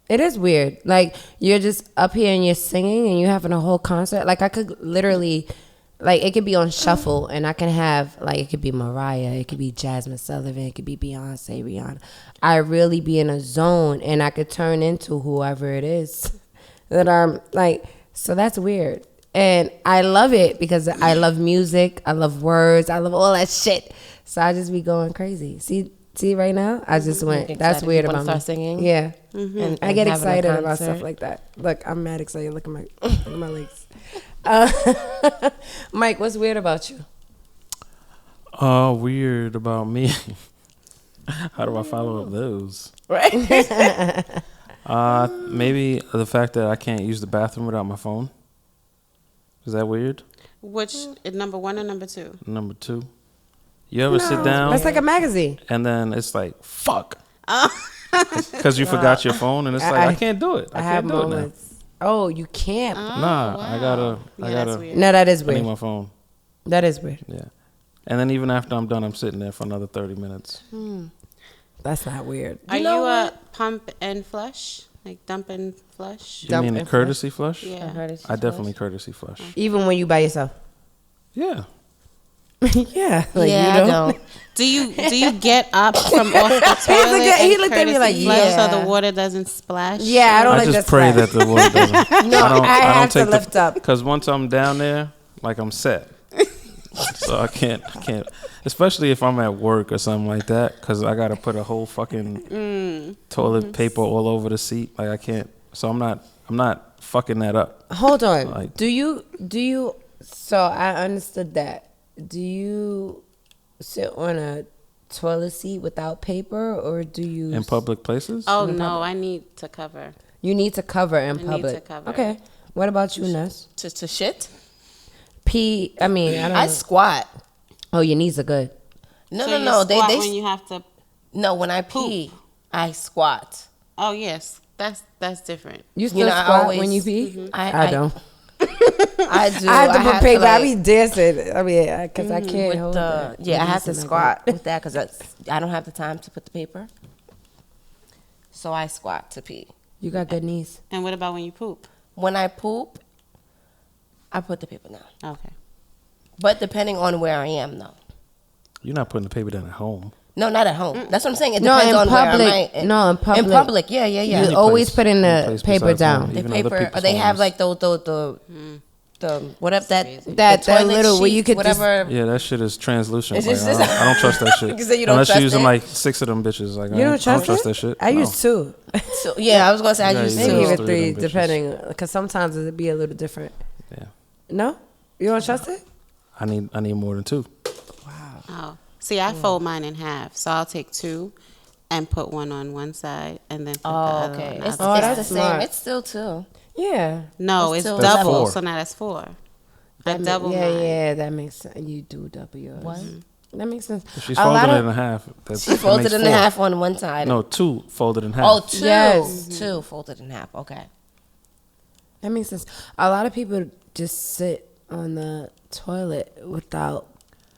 It is weird. Like you're just up here and you're singing and you're having a whole concert. Like I could literally, like it could be on shuffle and I can have like it could be Mariah, it could be Jasmine Sullivan, it could be Beyonce, Rihanna. I really be in a zone and I could turn into whoever it is that I'm like. So that's weird. And I love it because I love music. I love words. I love all that shit. So I just be going crazy. See right now? I just went. Get That's excited. weird You wanna about me. start singing? Yeah. And I get having a excited about concert? stuff like that. Look, I'm mad excited. Look at my legs. Mike, what's weird about you? Weird about me. How do I follow up those? Right. Maybe the fact that I can't use the bathroom without my phone. Is that weird? Which number 1 or number 2? Number 2. You ever sit down That's like a magazine. and then it's like, fuck. Because you forgot your phone and it's like, I can't do it. I have can't do it now. moments. Oh, you can't. Nah, I gotta, That's weird. No, that is I need weird. my phone. That is weird. Yeah. And then even after I'm done, I'm sitting there for another 30 minutes. That's not weird. Are you know a pump and flush? Like dump and flush? You Dump mean a and courtesy flush? Yeah. I definitely courtesy flush. Even when you by yourself. Yeah. Yeah. Like yeah, you I don't. don't. Do you get up from off the toilet he and looked at me like, courtesy flush yeah. so the water doesn't splash? Yeah, I don't I like just that pray splash. that the water doesn't. No, I have to lift up. Because once I'm down there, like I'm set. So I can't. Especially if I'm at work or something like that, because I got to put a whole fucking toilet paper all over the seat. Like I can't. So I'm not fucking that up. Hold on. Like- do you? So I understood that. Do you sit on a toilet seat without paper, or do you In public places? Oh no, I need to cover. You need to cover in I need public. to cover. Okay. What about you, Ness? To shit. Pee. I mean, I don't I know. squat. Oh, your knees are good. No, So no, you no. squat They when you have to. no. When I pee, I squat. Oh yes, that's different. You still know, I squat always- when you pee? I don't. I do. I have to put paper. I like, be dancing. I mean, because I can't with hold the that. yeah. I have to Dancing like squat with that because I don't have the time to put the paper. So I squat to pee. You got good knees. And what about when you poop? When I poop, I put the paper down. Okay. But depending on where I am, though. You're not putting the paper down at home. No, not at home. That's what I'm saying. It No, depends in on public. where am I. No, in public. In public, yeah. You Any always place- put in any the place paper besides down. home. The Even other paper, or people's they have homes. like the whatever That the toilet little where sheet, you could just- whatever. Yeah, that shit is translucent. It's Like, just- I don't trust that shit. You said you don't Unless trust you're using it? like 6 of them bitches. Like You don't I don't trust trust it? that shit. I No. used two. So yeah, I was gonna say I Yeah, used you Maybe to. even Three of three, them bitches. depending. Because sometimes it'd be a little different. Yeah. No, you don't trust it? I need more than 2. Oh, see, I fold mine in half, so I'll take 2 and put one on one side, and then put the Oh, other okay. on It's, the Oh, other. it's that's the smart. same. It's still 2. Yeah. No, It's it's still double, 4. so now that's 4. That I double yeah, mine. yeah, that makes sense. You do double yours. What? That makes sense. If she's A lot folding it of- in half. That's, She folded makes it in 4. half on one side. No, 2 folded in half. Oh, 2. Yes. 2 folded in half. Okay. That makes sense. A lot of people just sit on the toilet without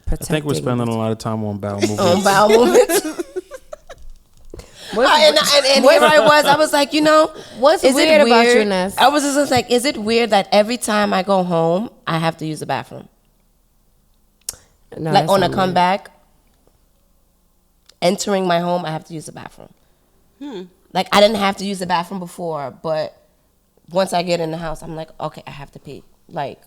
I protecting. think we're spending a lot of time on bowel movements. On bowel movements. And here I was like, What's is weird it about weird? you, Ness? I was just like, is it weird that every time I go home, I have to use the bathroom? No, Like that's on a not weird. comeback, entering my home, I have to use the bathroom. Like, I didn't have to use the bathroom before, but once I get in the house, I'm like, okay, I have to pee. Like,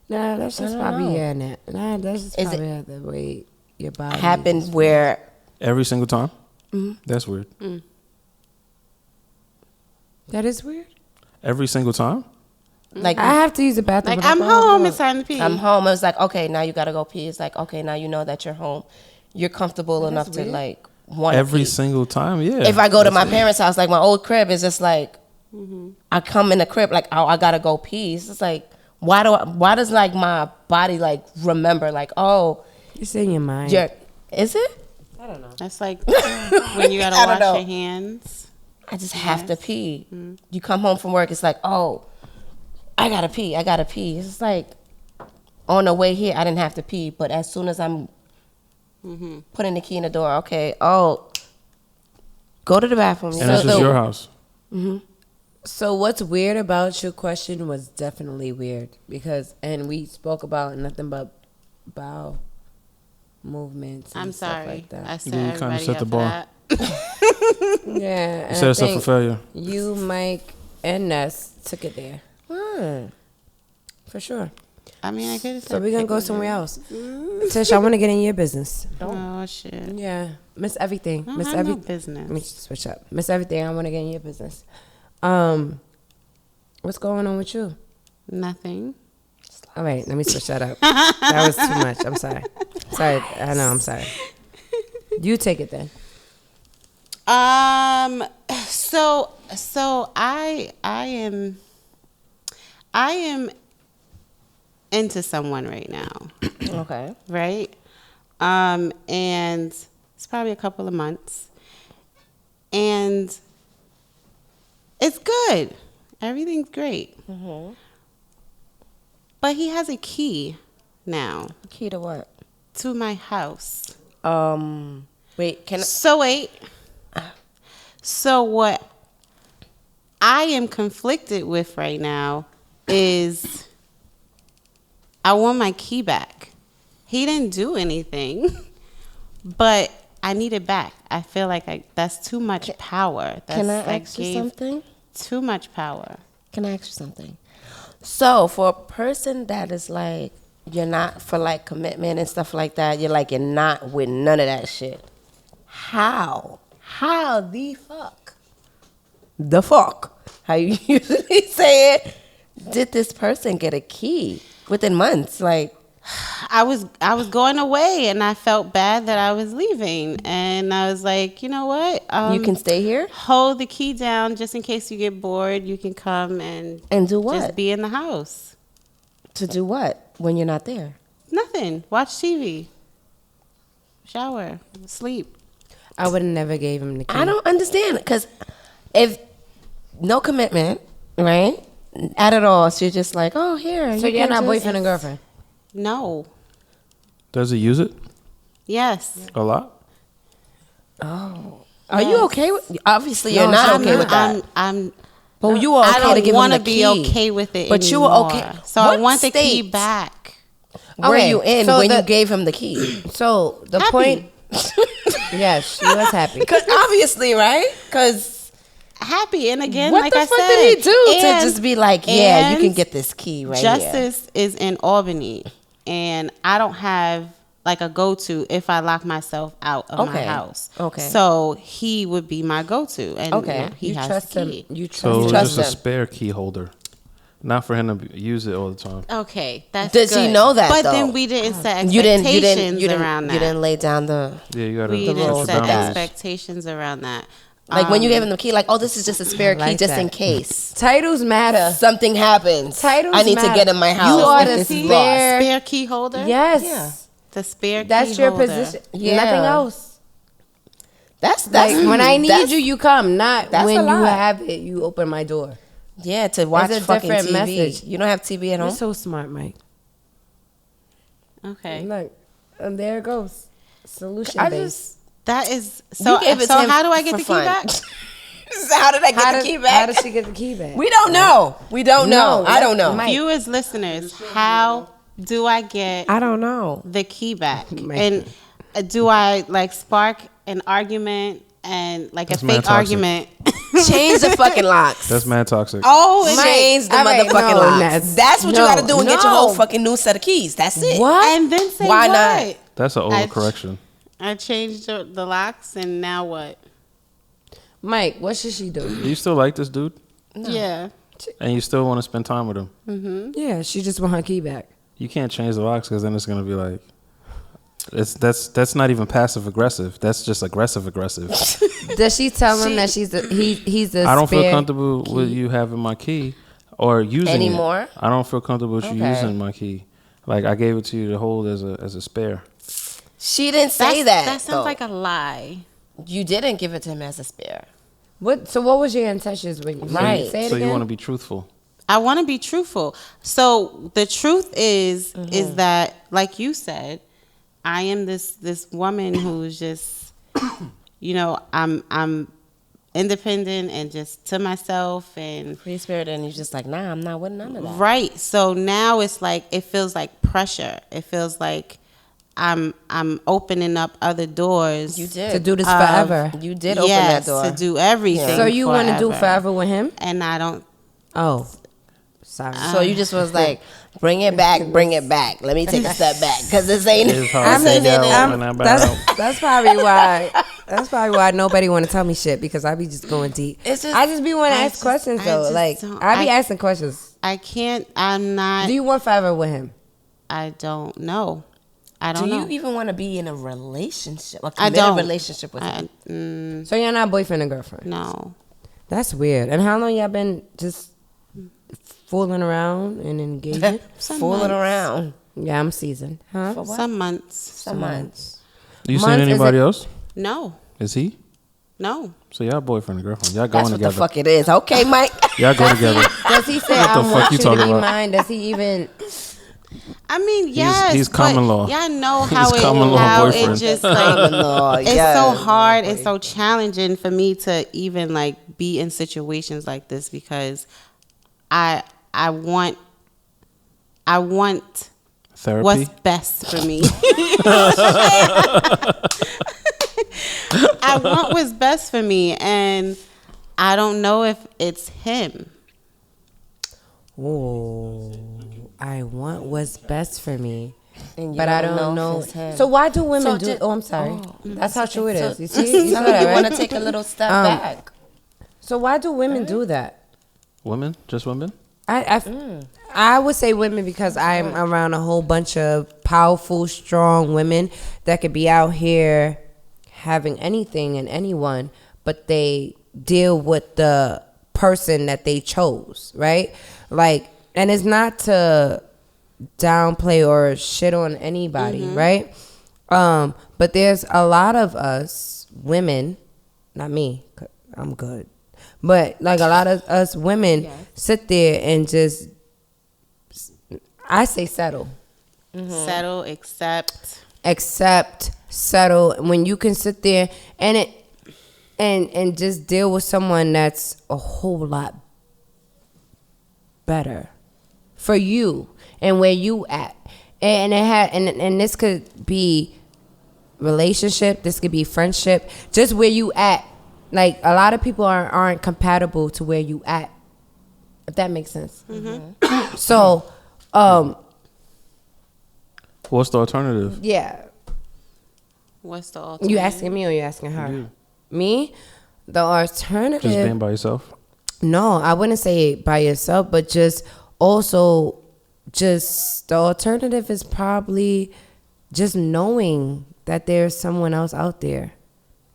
Nah, that's just don't probably know. that's just Is probably the way your body happened where Every single time. That's weird. That is weird. Every single time. like I have to use the bathroom. Like, but I'm I go home, out. it's time to pee. I'm home. It was like, okay, now you gotta go pee. It's like, okay, now you know that you're home. You're comfortable enough to weird. like want Every pee. single time. Yeah. If I go to my parents' house, like my old crib is just like, I come in the crib like, oh, I gotta go pee. It's just like, why does like my body like remember like, oh, It's in your mind. is it? I don't know. That's like when you gotta I don't wash know. your hands. I just have to pee. You come home from work, it's like, oh, I gotta pee. It's just like, on the way here, I didn't have to pee, but as soon as I'm putting the key in the door, okay, oh, go to the bathroom. And it's just your house. So what's weird about your question was definitely weird because, and we spoke about nothing but bowel movements. And I'm stuff sorry. like that. I set Yeah, you kinda everybody set up the for bar. that. Yeah, You and set I us up for think failure. you, Mike, and Ness took it there for sure. I mean, I could have said So we're gonna go picnic. somewhere else. Tish, I want to get in your business. Oh, shit. Yeah, Miss Everything. I don't Miss have no Everything. business. Let me switch up. Miss Everything. I want to get in your business. What's going on with you? Nothing. All right, let me switch that up. That was too much. I'm sorry. Sorry, I know. I'm sorry. You take it then. So I am into someone right now, Okay. right? And it's probably a couple of months, and it's good. Everything's great. But he has a key now Key to what? to my house. Wait, can I? So what I am conflicted with right now is I want my key back. He didn't do anything, but I need it back. I feel like that's too much power. Can I That ask you gave something? Too much power. Can I ask you something? So for a person that is like, you're not for like commitment and stuff like that, you're not with none of that shit. How the fuck, how you usually say it, did this person get a key within months? Like, I was going away and I felt bad that I was leaving, and I was like, you know what? you can stay here hold the key down just in case you get bored. You can come and do what? just be in the house. To do what when you're not there? Nothing. Watch TV. Shower. Sleep. I would have never gave him the key. I don't understand, because if no commitment, right, at all, so you're just like, oh, here. So you you're can not just- boyfriend and girlfriend. No. Does he use it Yes. a lot? Are you okay with? Obviously, you're No, not I'm okay with that. I'm But you were okay I to don't give him want the to be key. okay with it But you were anymore. okay. So What I want the key state? back. Were Okay, you in so when you the- gave him the key? So the Happy. point. Yes, she was happy. Because obviously, right? Because Happy. And again, what like the I fuck said, did he do to and- just be like, yeah, you can and get this key right Justice is in Albany, and I don't have like a go-to if I lock myself out of my Okay. house. Okay. So he would be my go-to, and Okay. he You has trust the him. key. You trust So him. trust just a him. spare key holder, not for him to use it all the time. Okay, that's Does he good. know that, But though? then we didn't set here. expectations around that. You didn't lay down the Yeah, you gotta we set didn't your rules set with that. boundaries. expectations around that. like when you gave him the key, like, oh, this is just a spare like key, just in that. case Titles matter. something happens. Titles I need to matter. get in my house. You are if the this is spare- lost. Spare key holder. Yes. Yeah. The spare. That's key your holder. position. Yeah. Nothing else. That's Like when I need that's- you, you come. Not that's when a you lot. have it, you open my door. Yeah, to watch a fucking different TV. message. You don't have TV at You're home. so smart, Mike. Okay. Look, and there it goes. Solution I based. just That is so. you gave it So to him how do I get for the key fun. back? How did I get the key back? How did she get the key back? We don't know. We don't know. No, I don't know. Mike. Viewers, listeners, how do I get I don't know. the key back? Mike. And do I like spark an argument and like That's a mad fake toxic. argument. Change the fucking locks. That's mad toxic. Oh, and Change the All right, motherfucking no, locks. Ness. That's what you No, got to do and get your no. whole fucking new set of keys. That's it. What? and then say Why what? not? That's an I- overcorrection. I changed the locks, and now what? Mike, what should she do? Do you still like this dude? Yeah. And you still want to spend time with him? Yeah, she just want her key back. You can't change the locks because then it's gonna be like, that's not even passive aggressive. That's just aggressive. Does she tell him that he's a I don't feel spare comfortable with you having my key or using Anymore? it. I don't feel comfortable with you Okay. using my key. Like I gave it to you to hold as a spare. She didn't say that. That sounds though. like a lie. You didn't give it to him as a spare. What? So what was your intentions when you Right. Say it So again. you want to be truthful. I want to be truthful. So the truth is that, like you said, I am this woman who's just, you know, I'm independent and just to myself and Free spirit, and you're just like, nah, I'm not with none of that. right. So now it's like it feels like pressure. It feels like I'm opening up other doors. You did. to do this forever? You did open that door. to do everything. So you want to do forever with him? And I don't. Oh, sorry. So you just was like, bring it back. Let me take a step back because this ain't. It's hard I to mean, take out when I'm out. that's probably why. That's probably why nobody want to tell me shit because I be just going deep. It's just- I just be want to I ask just- questions I though. just Like don't- I be I- asking questions. I can't. I'm not. Do you want forever with him? I don't know. I don't Do know. you even want to be in a relationship? A I committed don't. relationship with him? So you're not boyfriend and girlfriend? No. That's weird. And how long y'all been just fooling around and engaging? Fooling around. Yeah, I'm seasoned. Huh? For what? Some months. Some months. You seen Months, is anybody it- else? No. Is he? No. So y'all boyfriend and girlfriend. Y'all That's going what together. the fuck it is. Okay, Mike. Y'all go together. Does he say What I the fuck want you you to talking be about? mine? Does he even? I mean, yes. he's common but law. Y'all know He's how common law how it boyfriend. just Common like law, it's yes. so hard and so challenging for me to even like be in situations like this because I want Therapy. what's best for me. I want what's best for me, and I don't know if it's him. Oh, I want what's best for me, And you but I don't know. if it's him. So why do women So do? just- Oh, I'm sorry. That's how true it is. You So see, you saw that, you want right? to take a little step back. So why do women do that? Women? Just women? I would say women because I'm around a whole bunch of powerful, strong women that could be out here having anything and anyone, but they deal with the person that they chose, right? Like, and it's not to downplay or shit on anybody, right? But there's a lot of us women, not me, 'cause I'm good, but like a lot of us women sit there and just, I say settle. Settle, Accept, settle. When you can sit there and just deal with someone that's a whole lot better for you and where you at. And and this could be relationship, this could be friendship, just where you at. Like a lot of people aren't compatible to where you at. If that makes sense. So, What's the alternative? yeah. What's the alternative? You asking me or you asking her? Me? The alternative. Just being by yourself? No, I wouldn't say by yourself, but just also just the alternative is probably just knowing that there's someone else out there.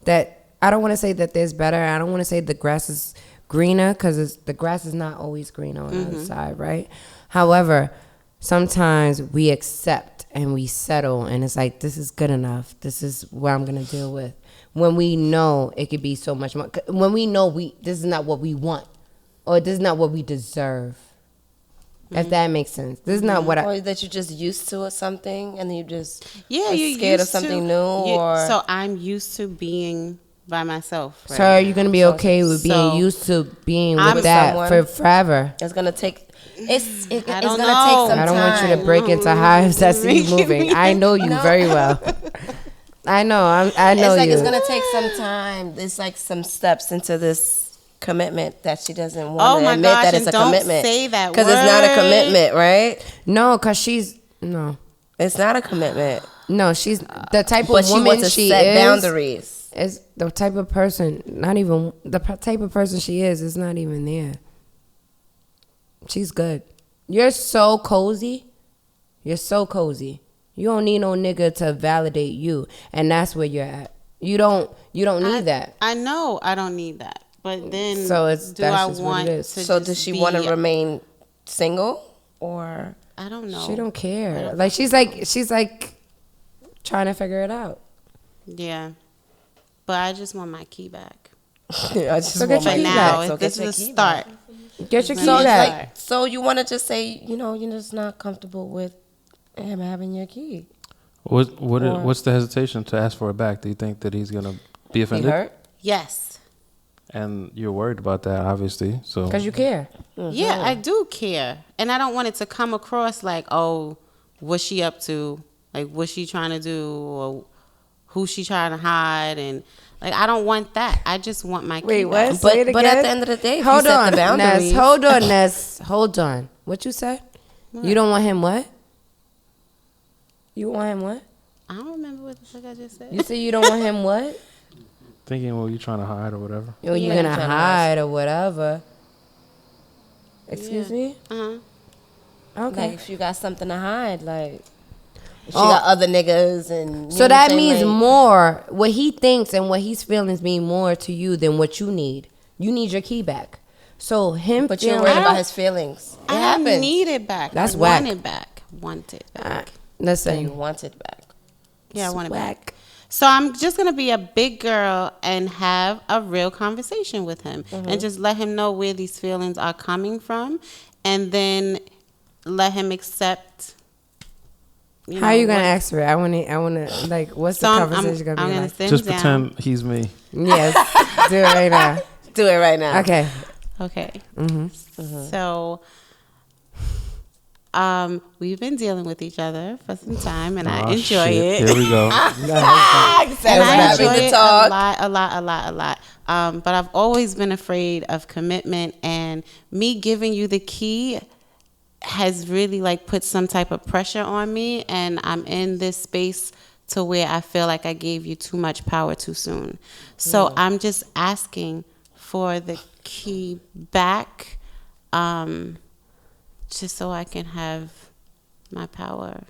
That I don't want to say that there's better. I don't want to say the grass is greener because the grass is not always green on the other side, right? However, sometimes we accept and we settle and it's like, this is good enough. This is what I'm going to deal with. When we know it could be so much more. When we know this is not what we want or this is not what we deserve. If that makes sense. This is not what Or that you're just used to or something, and you just Yeah, are you're scared of used to- something new, or So I'm used to being by myself. Right? So are you going to be okay with being So, used to being I'm with that someone- for forever? it's gonna take. It's I gonna don't take know. some I don't want you to time. break into hives. I see you moving. I know you very well. I know. I know It's like you. it's gonna take some time. There's like some steps into this commitment that she doesn't Oh want to my admit gosh, that it's and a don't commitment. say that because it's not a word. commitment, right? No, cause she's no. It's not a commitment. No, she's the type But of she woman wants to she set is. boundaries. Is the type of person, not even the type of person she is not even there. She's good. You're so cozy. You're so cozy. You don't need no nigga to validate you, and that's where you're at. You don't need that. I know I don't need that, but then So it's- do that's I just what want it is. to? So just does she be- want to remain single or? I don't know. She don't care. Like she's like trying to figure it out. Yeah, but I just want my key back. I just So get your For key now, back. So this get your is a key start. Get your key So So, back. like, so you want to just say, you're just not comfortable with him having your key. What's the hesitation to ask for it back? Do you think that he's gonna be He offended? hurt? Yes. And you're worried about that, obviously. So Because you care. Yeah, I do care, and I don't want it to come across like, oh, what's she up to? Like, what's she trying to do, or who's she trying to hide? And like, I don't want that. I just want my key Wait, back. what? But- Say it but at again. the end of the day, if hold you set on, the boundaries- Ness. Hold on, Ness. Hold on. What you said? You don't want him what? You want him what? I don't remember what the fuck I just said. You say you don't want him what? thinking, well, you trying to hide or whatever. Or you Yeah, gonna trying to hide or whatever. Excuse me? Uh-huh. Okay. Like, if you got something to hide, like, if she Oh. got other niggas and. So that means like, more. What he thinks and what he's feelings mean more to you than what you need. You need your key back. So him But you're feeling worried I about don't- his feelings. It I happens. need it back. That's I whack. want it back. Want it back. Listen. So you want it back. Yeah, I want it Swag. back. So I'm just gonna be a big girl and have a real conversation with him, and just let him know where these feelings are coming from, and then let him accept. How you gonna what- ask for it? I wanna like what's So the I'm conversation gonna be gonna like? sit Just down. pretend he's me. Yes. Do it right now. Do it right now. Okay. Okay. So, we've been dealing with each other for some time, and I Oh, enjoy shit. it. Here we go. And I having enjoy the it talk. a lot. But I've always been afraid of commitment, and me giving you the key has really like put some type of pressure on me, and I'm in this space to where I feel like I gave you too much power too soon. So I'm just asking for the key back, just so I can have my power.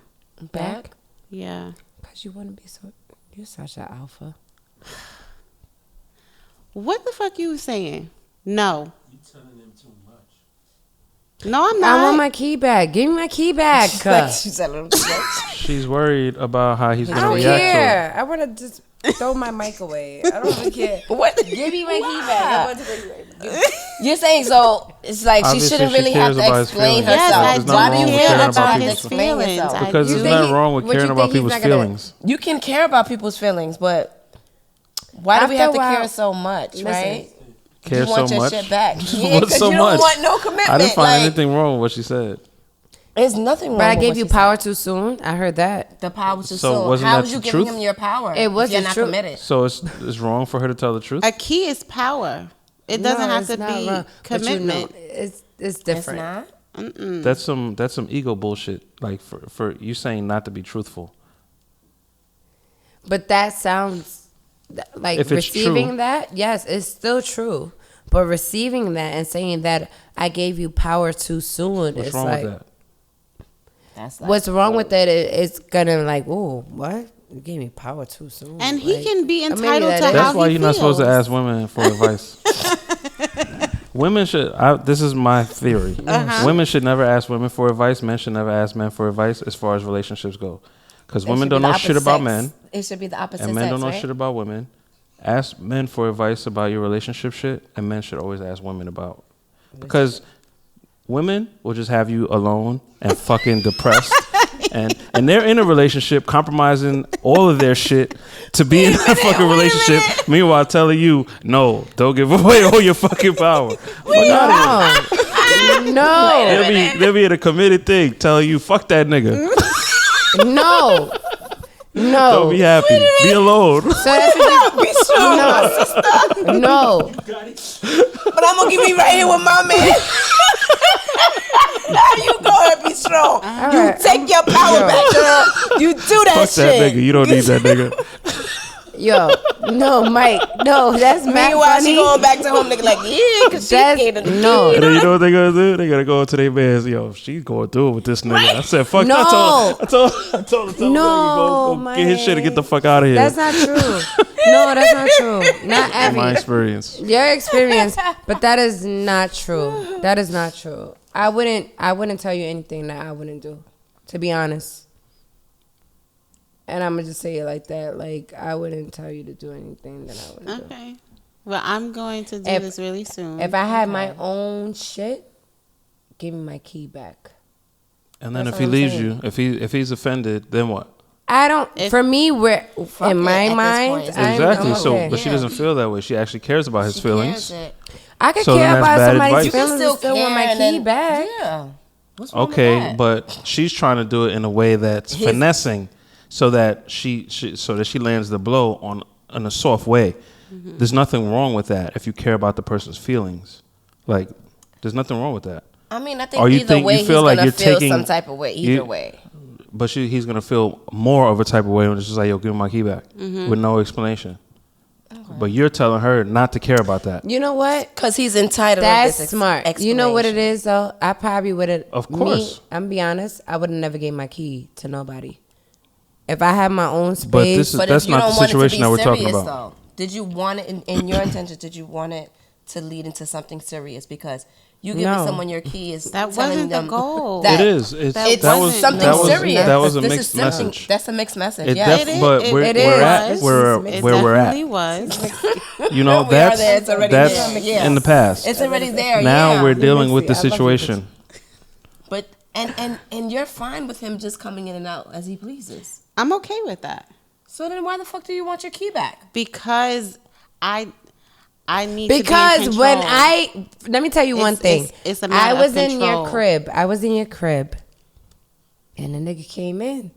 Back? Yeah. Cause you wanna be so. You're such an alpha. What the fuck you saying? No. You telling him too much. No, I'm not. I want my key back. Give me my key back. She said a little too much. She's worried about how he's I gonna don't react care. I wanna just throw my mic away. I don't even care. What? Give me my key back. I want to give you You're saying so? It's like she Obviously, shouldn't she really have cares to about his explain feelings. Yes, herself. I There's do Why nothing do you wrong with feel caring that about you have to people's explain feelings. yourself? I Because do. there's think nothing he- wrong with what you caring think about he's people's not gonna- feelings. You can care about people's feelings, but why do we After have a to while- care so much, Listen. right? Care you want so your much. shit back. What's Yeah, 'cause so you much? don't want no commitment. I didn't find like, anything wrong with what she said. There's nothing wrong. But I with gave what you she power too soon. I heard that. said. The power to So soul. wasn't How that was you the giving truth? him your power? It was if you're the not truth. committed. So it's wrong for her to tell the truth. A key is power. It doesn't No, have it's to not be wrong. But you know, commitment. it's It's different. not. That's some ego bullshit. Like for you saying not to be truthful. But that sounds like If it's receiving true. that. Yes, it's still true. But receiving that and saying that I gave you power too soon. What's it's wrong like, with that? That's like, what's wrong with that? It's gonna like, oh, what? You gave me power too soon. And he Like, can be or maybe entitled that to is- how That's why he you're not supposed to feels. ask women for advice. Women should. This is my theory. Women should never ask women for advice. Men should never ask men for advice as far as relationships go, because it women should don't be the know shit opposite about sex. men, It should be the opposite and men sex, don't know right? shit about women. Ask men for advice about your relationship shit, and men should always ask women about, because women will just have you alone and fucking depressed. And they're in a relationship compromising all of their shit to be in a fucking relationship. Meanwhile, telling you, no, don't give away all your fucking power. Fuck outta here. No, They'll be at a committed thing telling you, fuck that nigga. no. No. Don't be happy. Be alone. So that's what Be strong, my sister. you, no. But I'm gonna be right here with my man. You go ahead, be strong. You right. take your power back, girl. You do that Fuck shit. that nigga. You don't need that nigga. Yo, no, Mike. No, that's mad Meanwhile, she funny. going back to home, nigga, like, yeah, because she That's- ain't in no. And then you know what they gonna do? They gotta go to their man's. Yo, she's going through it with this nigga. I said, fuck. No. I told her, tell No, go get his shit and get the Mike. fuck out of here. That's not true. No, that's not true. Not In my every experience. your experience, but that is not true. That is not true. I wouldn't tell you anything that I wouldn't do, to be honest. And I'm gonna just say it like that. Like, I wouldn't tell you to do anything that I wouldn't do. Okay. Well, I'm going to do If- this really soon. If I had my own shit, give me my key back. And then That's if he what I'm leaves saying. you, if he's offended, then what? I don't. For me, we're Fuck in it my at this mind. point. I'm Exactly. So, okay. but she doesn't feel that way. She actually cares about his feelings. I could So then care that's about bad somebody's advice. feelings and still want my and key then- back. Yeah. What's wrong with Okay, that? but she's trying to do it in a way that's finessing, so that she lands the blow on in a soft way. Mm-hmm. There's nothing wrong with that if you care about the person's feelings. Like, there's nothing wrong with that. I mean, I think Or you either think- way you he's feel like gonna you're feel taking- some type of way. Either you- way. But he's gonna feel more of a type of way when it's just like, yo, give me my key back with no explanation. But you're telling her not to care about that. You know what? Because he's entitled to That's this smart. You know what it is, though? I probably would have. Of course. I'm gonna be honest. I would have never gave my key to nobody. If I had my own space. But this is But that's if you not don't the want it to situation be that we're talking serious, about. though, did you want it in your intentions? Did you want it to lead into something serious? Because you giving No. someone your key is That telling wasn't the them goal. that It is. It's, That that was wasn't- something that was, serious. That was a This is mixed something- message. That's a mixed message. It Yeah. def- but it- we're, it we're at was. where It where we're definitely at. was. You know, We are that's there. It's already that's there. Yeah. in the past. It's already there. Now yeah. we're dealing with the I love you, situation. But and you're fine with him just coming in and out as he pleases. I'm okay with that So then why the fuck do you want your key back? because I need because to be in when control. let me tell you one thing. it's a I matter of was in your control. crib. I was in your crib, and the nigga came in.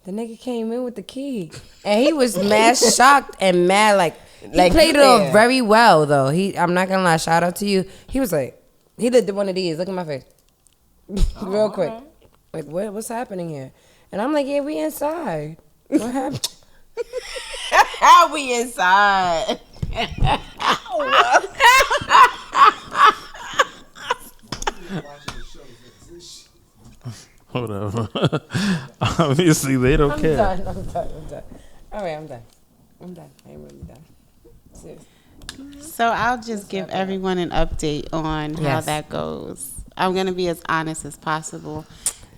The nigga came in with the key, and he was mad shocked and mad like he played it off yeah. very well though. I'm not gonna lie. Shout out to you. He was like, he did one of these. Look at my face, real quick. Like what's happening here? And I'm like, yeah, we inside. What happened? How we inside? Whatever. Obviously, they don't I'm care. done. I'm done. All right, I'm done. I ain't really done. Seriously. So I'll just give everyone an update on how Yes. that goes. I'm gonna be as honest as possible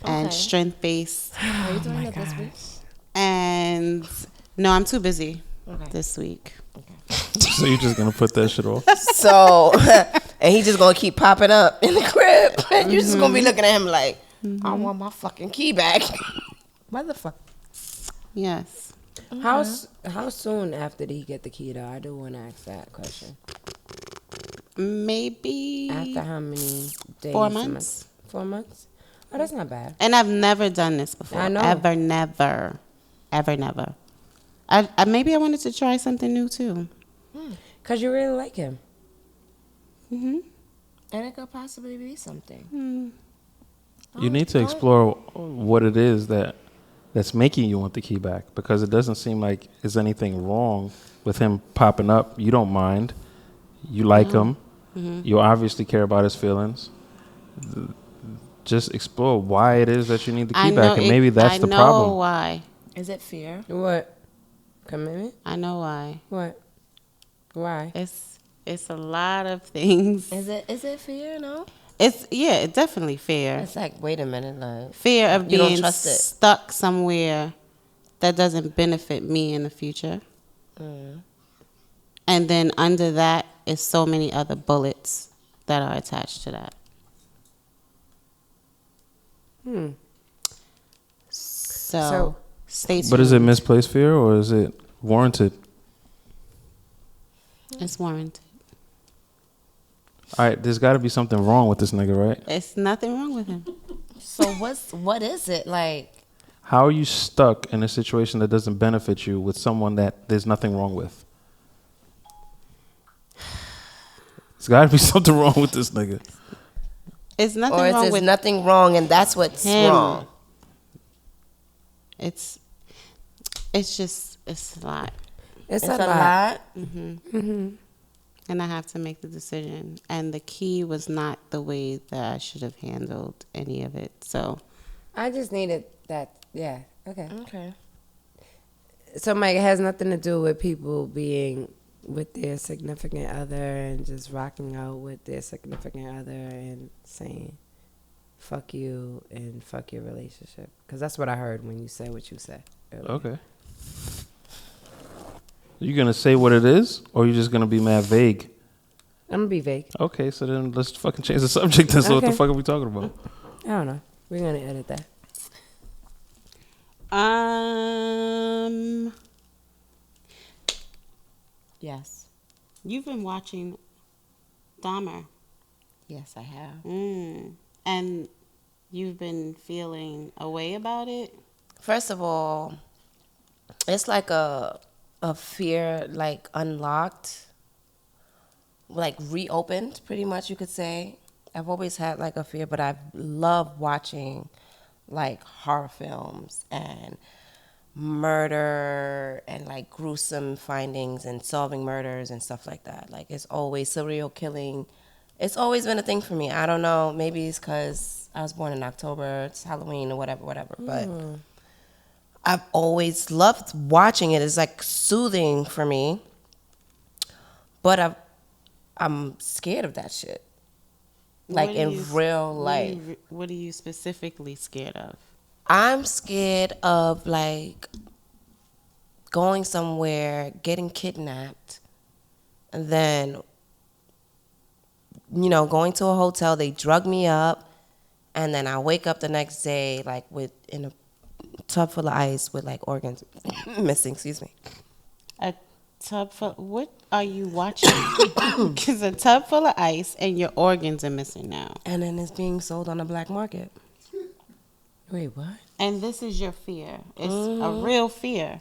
and Okay. strength based. Are you doing it this week? And no, I'm too busy Okay. this week. So you're just gonna put that shit off? So, and he just gonna keep popping up in the crib, and you're just gonna be looking at him like, I want my fucking key back. Motherfucker. Yes. How soon after did he get the key though? I do want to ask that question. Maybe After how many days? 4 a months. month? 4 months? Oh, that's not bad. And I've never done this before. I know. Ever, never. Ever, never. I maybe I wanted to try something new too. Cause you really like him. And it could possibly be something. You need to explore what it is that's making you want the key back, because it doesn't seem like there's anything wrong with him popping up. You don't mind. You like him. You obviously care about his feelings. Just explore why it is that you need the key back, and maybe that's the I know problem. why. Is it fear? What? Commitment? I know why. What? Why? It's a lot of things. Is it fear? No. It's definitely fear. It's like, wait a minute, like, Fear of You don't being trust it. stuck somewhere that doesn't benefit me in the future. And then under that is so many other bullets that are attached to that. So stay tuned. But is it misplaced fear or is it warranted? It's warranted. All right, there's got to be something wrong with this nigga, right? It's nothing wrong with him. so what is it like? how are you stuck in a situation that doesn't benefit you with someone that there's nothing wrong with? There's got to be something wrong with this nigga. It's nothing Or is wrong there with nothing wrong and that's what's him. wrong? It's a lot. It's It's a lot. And I have to make the decision. And the key was not the way that I should have handled any of it. So I just needed that. Yeah. Okay. Okay. So, Mike, it has nothing to do with people being with their significant other and just rocking out with their significant other and saying, fuck you and fuck your relationship. Because that's what I heard when you said what you said earlier. Okay. You gonna say what it is, or you just gonna be mad vague? I'm going to be vague. Okay, so then let's fucking change the subject. Then, so what the Okay. fuck are we talking about? I don't know. We're going to edit that. yes. You've been watching Dahmer. Yes, I have. And you've been feeling a way about it? First of all, it's like a fear like unlocked, like reopened, pretty much you could say. I've always had like a fear, but I love watching like horror films and murder and like gruesome findings and solving murders and stuff like that. Like it's always serial killing. It's always been a thing for me. I don't know. Maybe it's because I was born in October. It's Halloween or whatever. But I've always loved watching it. It's like soothing for me. But I'm scared of that shit. Like in real life. What are you specifically scared of? I'm scared of like going somewhere, getting kidnapped, and then, going to a hotel, they drug me up, and then I wake up the next day like in a tub full of ice with like organs missing, excuse me. A tub full. What are you watching? Because a tub full of ice and your organs are missing now. And then it's being sold on the black market. Wait, what? And this is your fear. It's a real fear.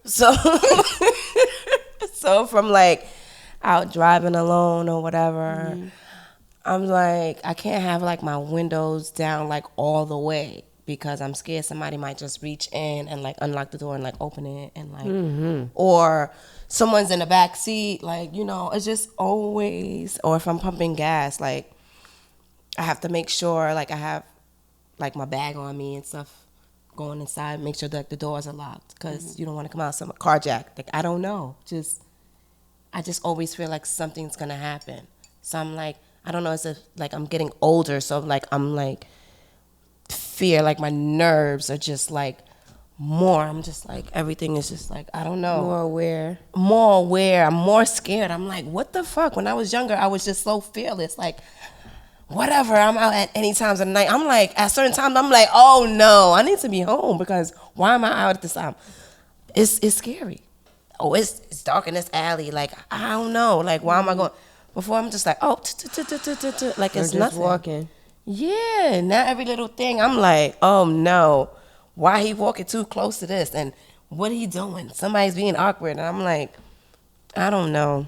So, so from like out driving alone or whatever, I'm like, I can't have like my windows down like all the way because I'm scared somebody might just reach in and like unlock the door and like open it and like, or someone's in the back seat, like, it's just always, or if I'm pumping gas, like I have to make sure like I have like my bag on me and stuff going inside, make sure that the doors are locked because you don't want to come out some carjacked. Like, I don't know. I just always feel like something's going to happen. So I'm like, I don't know, it's like I'm getting older. So like, I'm like fear, like my nerves are just like more. I'm just like, everything is just like, I don't know. More aware. More aware. I'm more scared. I'm like, what the fuck? When I was younger, I was just so fearless. Like, whatever, I'm out at any times of the night. I'm like, at certain times, I'm like, oh no, I need to be home because why am I out at this time? It's scary. Oh, it's dark in this alley. Like, I don't know. Like, why am I going? Before, I'm just like, oh, like it's Just nothing. walking. Yeah, now every little thing, I'm like, oh no, why he walking too close to this? And what he doing? Somebody's being awkward. And I'm like, I don't know.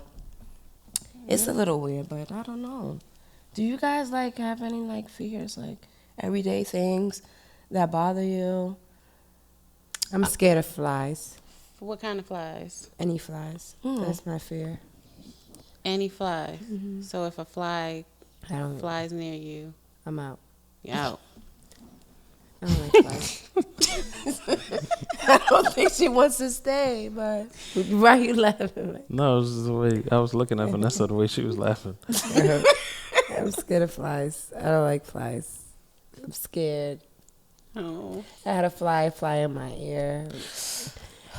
It's a little weird, but I don't know. Do you guys like have any like fears, like everyday things that bother you? I'm scared of flies. What kind of flies? Any flies. That's my fear. Any fly. So if a fly I don't. flies near you, I'm out. you're out. I don't like flies. I don't think she wants to stay, but Why are you laughing? Like? No, it was just the way I was looking at Vanessa, the way she was laughing. I'm scared of flies. I don't like flies. I'm scared. Oh. I had a fly in my ear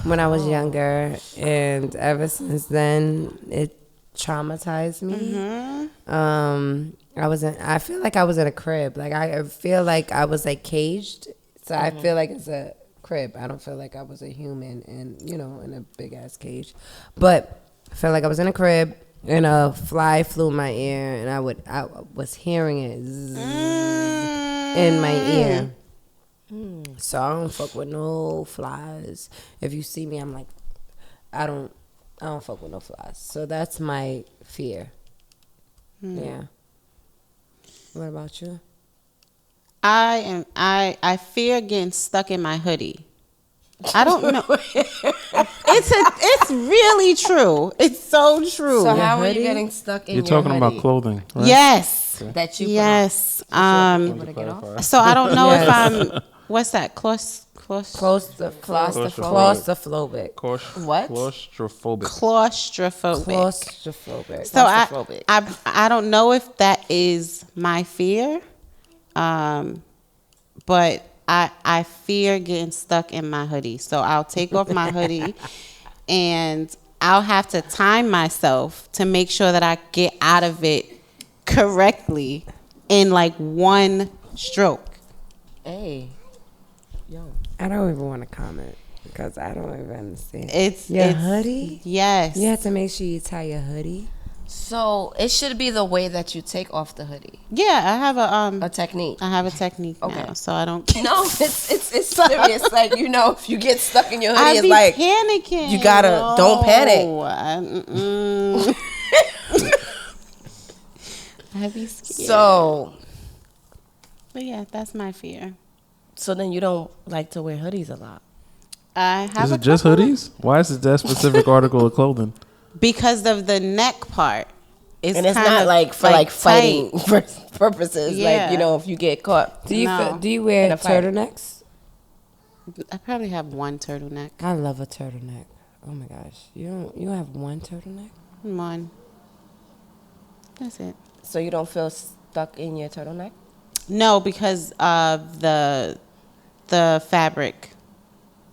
when I was younger, and ever since then, it traumatized me. I feel like I was in a crib. Like I feel like I was like caged. So I feel like it's a crib. I don't feel like I was a human and in a big ass cage. But I felt like I was in a crib and a fly flew in my ear and I was hearing it zzz in my ear. So I don't fuck with no flies. If you see me, I'm like, I don't fuck with no flies. So that's my fear. Yeah. What about you? I fear getting stuck in my hoodie. I don't know. It's really true. It's so true. So how are hoodie? you getting stuck in You're your talking about hoodie clothing, right? Yes. that you Yes. put on? Able to get off? So I don't know Yes. if I'm. What's that? Claustrophobic. What? Claustrophobic. Claustrophobic. Claustrophobic. So Claustrophobic. I don't know if that is my fear, but I fear getting stuck in my hoodie. So I'll take off my hoodie, and I'll have to time myself to make sure that I get out of it correctly in like one stroke. Hey. Yo. I don't even want to comment because I don't even understand. It's Your hoodie? Yes. You have to make sure you tie your hoodie. So it should be the way that you take off the hoodie. Yeah, I have A technique. I have a technique Okay. now, so I don't. No, it's serious. Like, you know, if you get stuck in your hoodie, I it's be like panicking. you gotta- don't panic. I be scared. so. But yeah, that's my fear. So then you don't like to wear hoodies a lot. I have Is a it just couple- hoodies? Why is it that specific article of clothing? because of the neck part. And it's kind not of, like for like fighting tight. purposes. Yeah. Like, you know, if you get caught. Do you No. do you wear In a fight. turtlenecks? I probably have one turtleneck. I love a turtleneck. Oh my gosh, you don't have one turtleneck? One. That's it. So you don't feel stuck in your turtleneck? No, because of the fabric.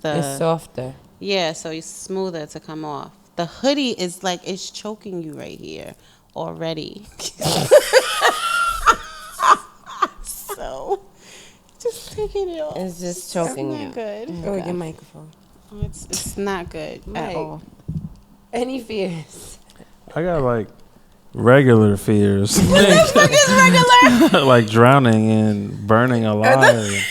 It's softer. Yeah, so it's smoother to come off. The hoodie is like it's choking you right here already. So just taking it off. It's just choking It's you. not good. Go with your microphone. It's not good at Mike. all. Any fears? I got like regular fears. regular? Like drowning and burning alive.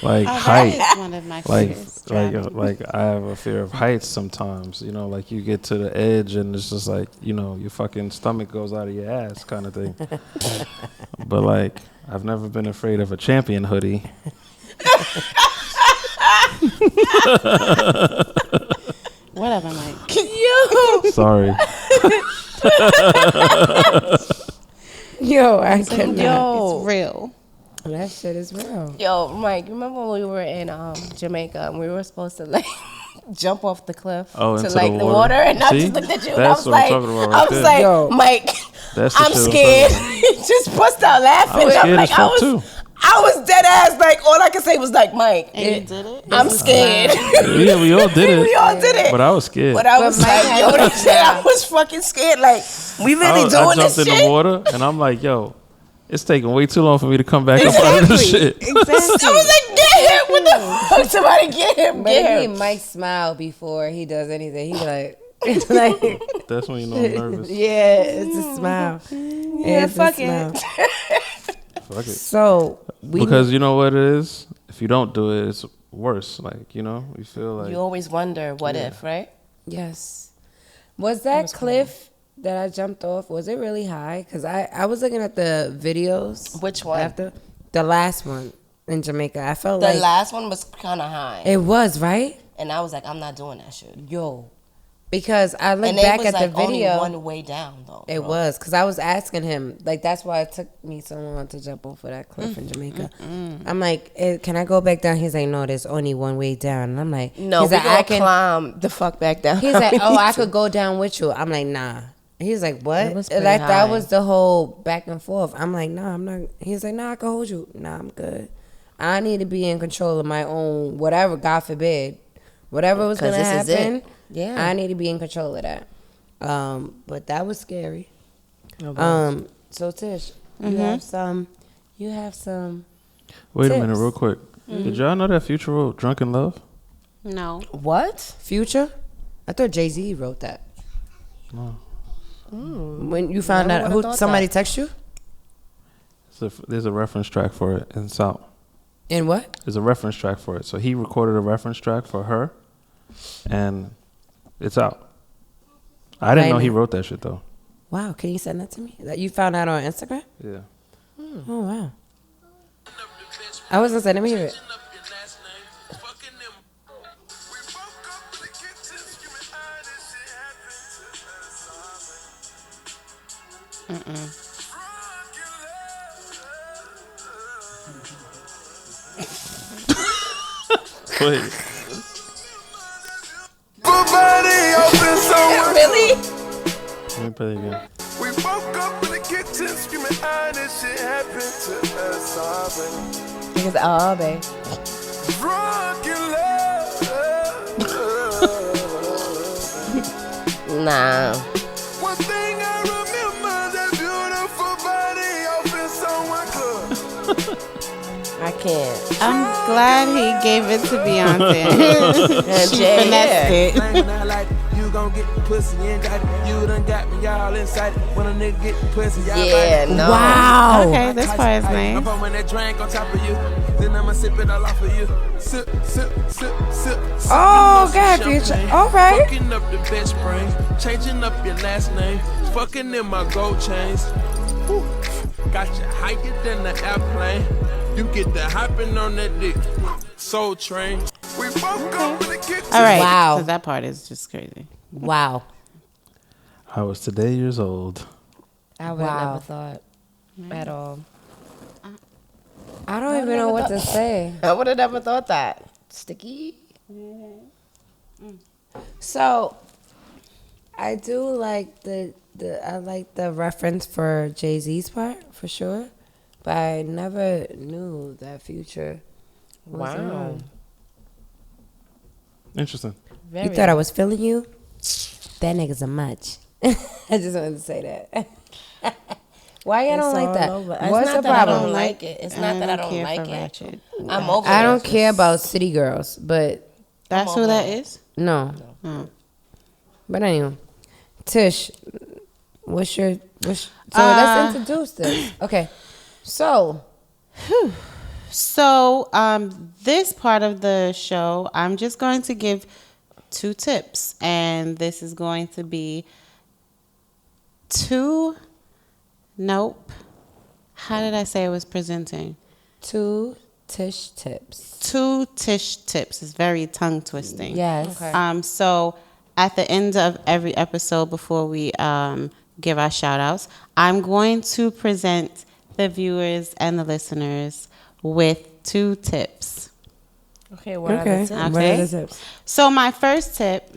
Like height. That is one of my fears. drowning. Like I have a fear of heights sometimes. You know, like you get to the edge and it's just like, you know, your fucking stomach goes out of your ass kind of thing. But like I've never been afraid of a champion hoodie. Whatever, Mike. Yo. Sorry. Yo, I cannot. Yo. It's real. That shit is real. Yo, Mike, remember when we were in Jamaica and we were supposed to like jump off the cliff Oh, to into like the the water? water? And I See? just looked at you and I That's was what I'm like, talking about right I was there. like, Yo. Mike, That's the I'm shit I'm scared. talking Just bust out laughing. I was I'm scared like, as fuck too. I was dead ass. Like, all I could say was like, Mike, And you did it? I'm scared. Yeah, we all did We it. all did it. But I was scared. But I was Mike like, had yo, to that shit, I was fucking scared. Like, we really I doing jumped this in shit? the water and I'm like, yo, it's taking way too long for me to come back up out of this shit. I was like, get him. What the fuck? Somebody get him. But Get he him. might smile before he does anything. He be like, it's like, That's when you know I'm nervous. yeah, it's a smile. Yeah, It's a fuck smile. it. Fuck it. So we Because you know what it is? If you don't do it, it's worse. Like, you know, you feel like You always wonder, what if, right? yes. Was that cliff that I jumped off? Was it really high? Because I was looking at the videos. Which one? After the last one in Jamaica, I felt The like last one was kind of high. it was right. And I was like, I'm not doing that shit. Yo, because I looked And it back was at like the video. only one way down, though. It bro. was because I was asking him, like, that's why it took me so long to jump off of that cliff in Jamaica. I'm like, can I go back down? He's like, no, there's only one way down. And I'm like, No, he's we like, gonna I can. climb the fuck back down. He's like, oh, I could go down with you. I'm like, nah. He's like, what? It was Like pretty that high. was the whole back and forth. I'm like, nah, I'm not. He's like, nah, I can hold you. Nah, I'm good. I need to be in control of my own whatever. God forbid, whatever was 'Cause gonna this is it. happen. Yeah. I need to be in control of that. But that was scary. So Tish, you have some. You have some. Wait a tips. minute, real quick. Did y'all know that Future wrote Drunk in Love? No. What? Future. I thought Jay-Z wrote that. No. When you found Never out, would've who thought somebody that. text you? There's a reference track for it, and it's out. In what? There's a reference track for it. So he recorded a reference track for her, and it's out. I didn't know he wrote that shit though. Wow, can you send that to me? That you found out on Instagram? Yeah. Oh wow. I was gonna say, let me hear it. Wait. Really? Let me play it again. We woke up in the kitchen screaming, this shit happened to us already. Because oh, babe. Drunk in love. Nah. One thing I remember, that beautiful body off in someone club. I can't. I'm glad he gave it to Beyonce. She Jay, finessed it. When I like you gon' get the pussy and got it. You done got me all inside it. When a nigga get the pussy, y'all Yeah, no. Wow. Okay, this part is nice. I'm pouring that drink on top of you. Then I'ma sip it all off of you. Sip, sip, sip, sip. Oh, God, Future. All right. Fucking up the best spring. Changing up your last name. Fucking in my gold chains. Whew. Got you higher than the airplane. You get the hopping on that dick. Soul Train. We woke up in the kitchen. All right. Wow. 'Cause that part is just crazy. Wow. I was today years old. I would Wow. never thought at all. I don't even know what to say. I would have never thought that. Sticky. So, I do like I like the reference for Jay-Z's part for sure, but I never knew that Future was Wow. on. Interesting. Very. You thought I was feeling you? That nigga's a much. I just wanted to say that. Why you don't like that? It's What's not the that I problem? don't like it. It's not that I don't care like for it. Ratchet. I'm over I it. don't care about City Girls, but That's who that is? no. Oh. But anyway, Tish, so let's introduce this. Okay, so So, this part of the show, I'm just going to give 2 tips, and this is going to be 2. Nope. How did I say it was presenting? 2 Tish tips. 2 Tish tips. It's very tongue twisting. Yes. Okay. So at the end of every episode, before we give our shout outs, I'm going to present the viewers and the listeners with 2 tips. Okay, what are Okay. the tips? What Okay. are the tips? So my first tip,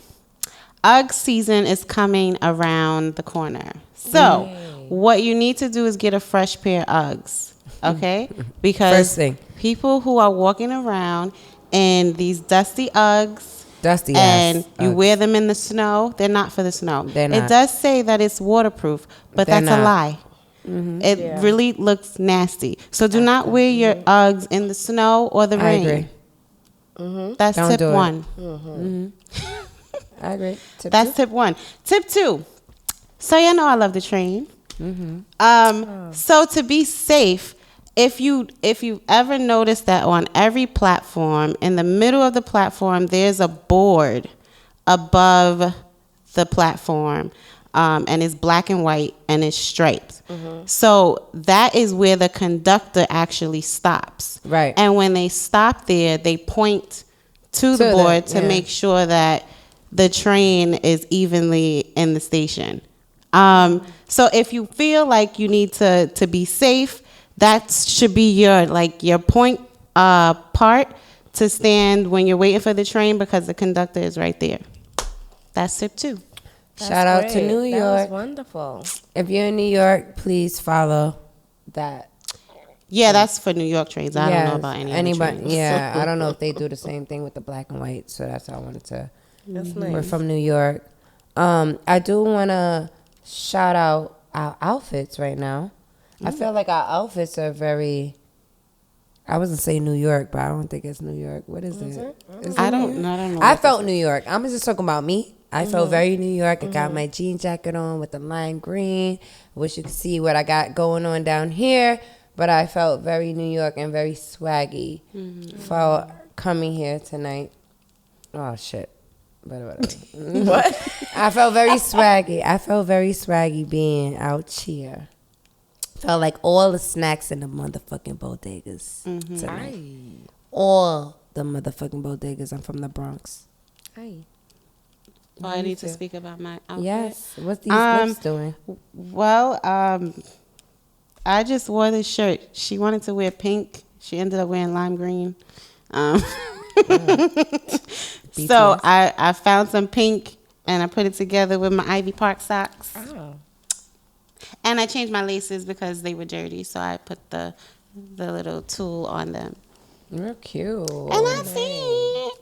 UGG season is coming around the corner. So what you need to do is get a fresh pair of Uggs, okay? Because First thing. people who are walking around in these dusty Uggs Dusty and ass you Uggs. wear them in the snow, they're not for the snow. They're It not. does say that it's waterproof, but They're that's not. a lie. It really looks nasty. So do not wear your Uggs in the snow or the I rain. agree. That's Don't tip do it. 1. I agree. Tip That's 2? tip 1. Tip 2. So you know I love the train. So to be safe, if you ever notice that on every platform, in the middle of the platform, there's a board above the platform, and it's black and white and it's striped. So that is where the conductor actually stops. Right. And when they stop there, they point to the the- board to yeah. make sure that the train is evenly in the station. So if you feel like you need to be safe, that should be your point part to stand when you're waiting for the train, because the conductor is right there. That's tip 2. Shout out to Great. New That York. was wonderful. If you're in New York, please follow that. Yeah, that's for New York trains. I don't know Yes, about any anybody. other trains. Yeah, I don't know if they do the same thing with the black and white. So that's how I wanted to. That's We're nice. from New York. I do want to shout out our outfits right now. I feel like our outfits are very. I wasn't saying New York, but I don't think it's New York. What is it? Is it I New don't York? know. I don't know. I what felt New York. I'm just talking about me. I felt very New York. I got my jean jacket on with the lime green. Wish you could see what I got going on down here. but I felt very New York and very swaggy for coming here tonight. Oh shit. But whatever. What? I felt very swaggy. I felt very swaggy being out here. Felt like all the snacks in the motherfucking bodegas tonight. All the motherfucking bodegas. I'm from the Bronx. Aye. Oh, I need to speak about my outfit. Yes. What's these lips doing? Well, I just wore this shirt. She wanted to wear pink. She ended up wearing lime green. So I found some pink and I put it together with my Ivy Park socks. Oh. And I changed my laces because they were dirty. So I put the little tool on them. You're cute. And that's it.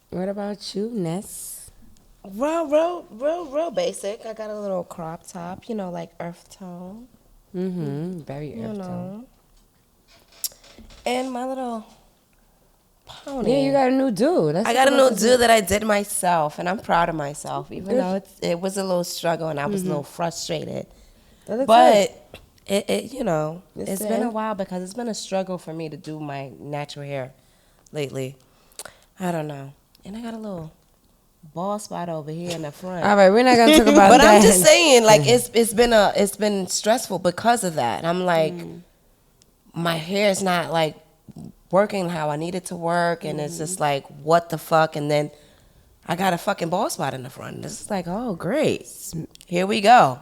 What about you, Ness? Real basic. I got a little crop top, like earth tone, Very you earth tone. know. And my little pony. Yeah, you got a new dude. I got a new do that I did myself, and I'm proud of myself, even though it was a little struggle and I was a little frustrated. But it it's been a while because it's been a struggle for me to do my natural hair lately. I don't know. And I got a little bald spot over here in the front. All right, we're not gonna talk about But that. I'm just saying, like it's been stressful because of that. I'm like, my hair is not like working how I need it to work, and it's just like, what the fuck? And then I got a fucking bald spot in the front. It's like, oh great, here we go,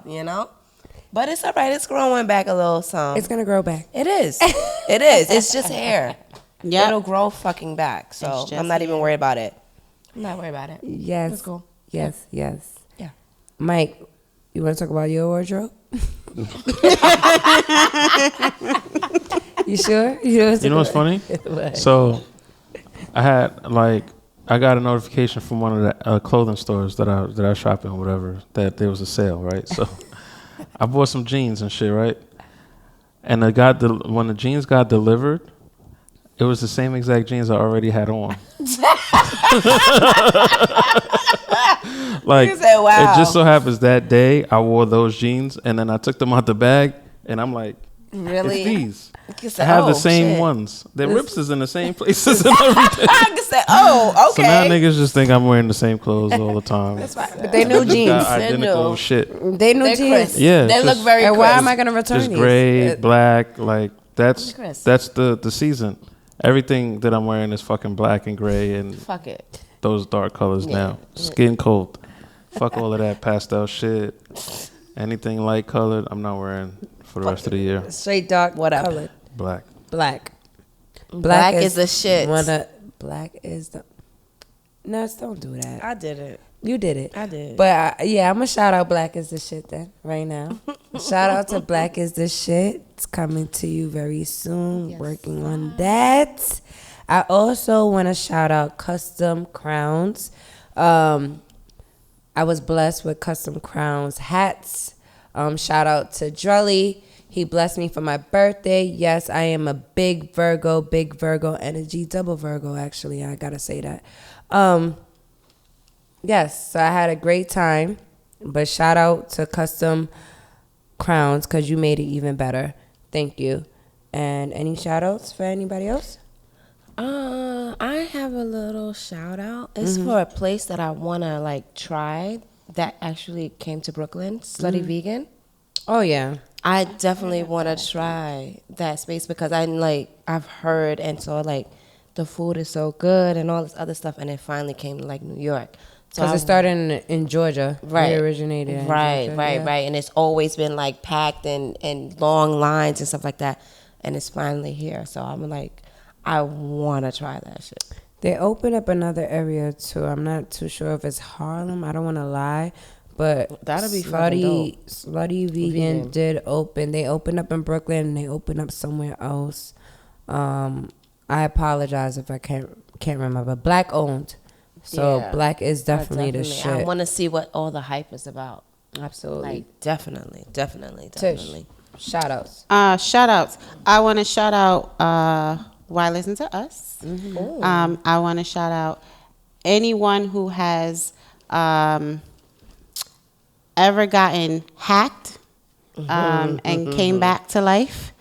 But it's all right. It's growing back a little some. It's gonna grow back. It is. It is. It's just hair. Yep. It'll grow fucking back. So It's just I'm not even hair. worried about it. I'm not worried about it. Yes. That's cool. Yes. Yes. Yeah. Mike, you want to talk about your wardrobe? You sure? You know what's funny? So I got a notification from one of the clothing stores that I shop in, whatever, that there was a sale, right? So I bought some jeans and shit, right? And when the jeans got delivered, it was the same exact jeans I already had on. Like, You said, wow. it just so happens that day I wore those jeans, and then I took them out the bag, and I'm like, Really? it's these. You I said, have the oh, same shit. ones. The rips is in the same places and everything. I said, oh, So now okay. niggas just think I'm wearing the same clothes all the time. But they new Got jeans. identical new. shit. They new They're jeans. crisp. Yeah, They it's look just- very And crisp. why am I gonna return Just these? gray, black, like that's Crisp. the season. Everything that I'm wearing is fucking black and gray and Fuck it. those dark colors now. Skin cold. Fuck all of that pastel shit. Anything light colored, I'm not wearing for the rest of the year. Straight dark, Whatever. colored. Black. Black. Black is the shit. Black is the. No, don't do that. I did it. You did it. I did. But yeah, I'm gonna shout out Black is the shit then right now. Shout out to Black is the shit. It's coming to you very soon. Working on that. I also want to shout out Custom Crowns. I was blessed with Custom Crowns hats. Shout out to Drelly. He blessed me for my birthday. Yes, I am a big Virgo energy, double Virgo actually. I gotta say that. Yes, so I had a great time. But shout out to Custom Crowns because you made it even better. Thank you. And any shout outs for anybody else? I have a little shout out. It's for a place that I wanna try that actually came to Brooklyn, Slutty Vegan. Oh yeah. I definitely want to try that space because I've heard and saw the food is so good and all this other stuff, and it finally came to New York. So Because it started in Georgia. Right. It originated in right, Georgia, right, yeah. right, and it's always been packed and long lines and stuff like that, and it's finally here. So I'm I want to try that shit. They opened up another area too. I'm not too sure if it's Harlem. I don't want to lie. But That'll be fucking dope. Slutty Vegan did open. They opened up in Brooklyn and they opened up somewhere else. I apologize if I can't remember. Black owned. So Yeah. Black is definitely the shit. I want to see what all the hype is about. Absolutely. Definitely. Tish, shout outs. Shout outs. I want to shout out Why Listen to Us. I want to shout out anyone who has ever gotten hacked and came back to life.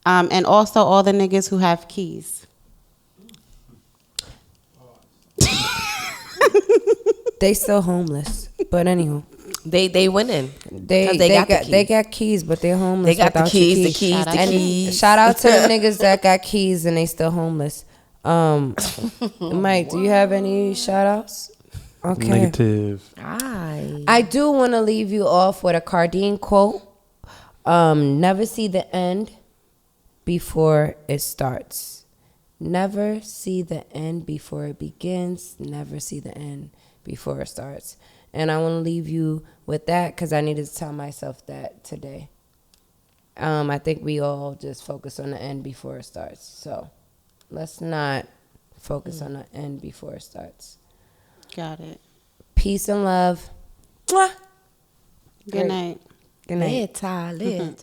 And also all the niggas who have keys. They still homeless. But anywho. They winning. 'Cause They got keys, but they're homeless. They got the without your keys, the And keys. shout out to the niggas that got keys and they still homeless. Mike, do you have any shout outs? Okay. Negative. I do want to leave you off with a Cardine quote. Never see the end before it starts. Never see the end before it begins. Never see the end before it starts. And I want to leave you with that because I needed to tell myself that today. I think we all just focus on the end before it starts. So let's not focus on the end before it starts. Got it. Peace and love. Mwah. Good night. Good night. Live,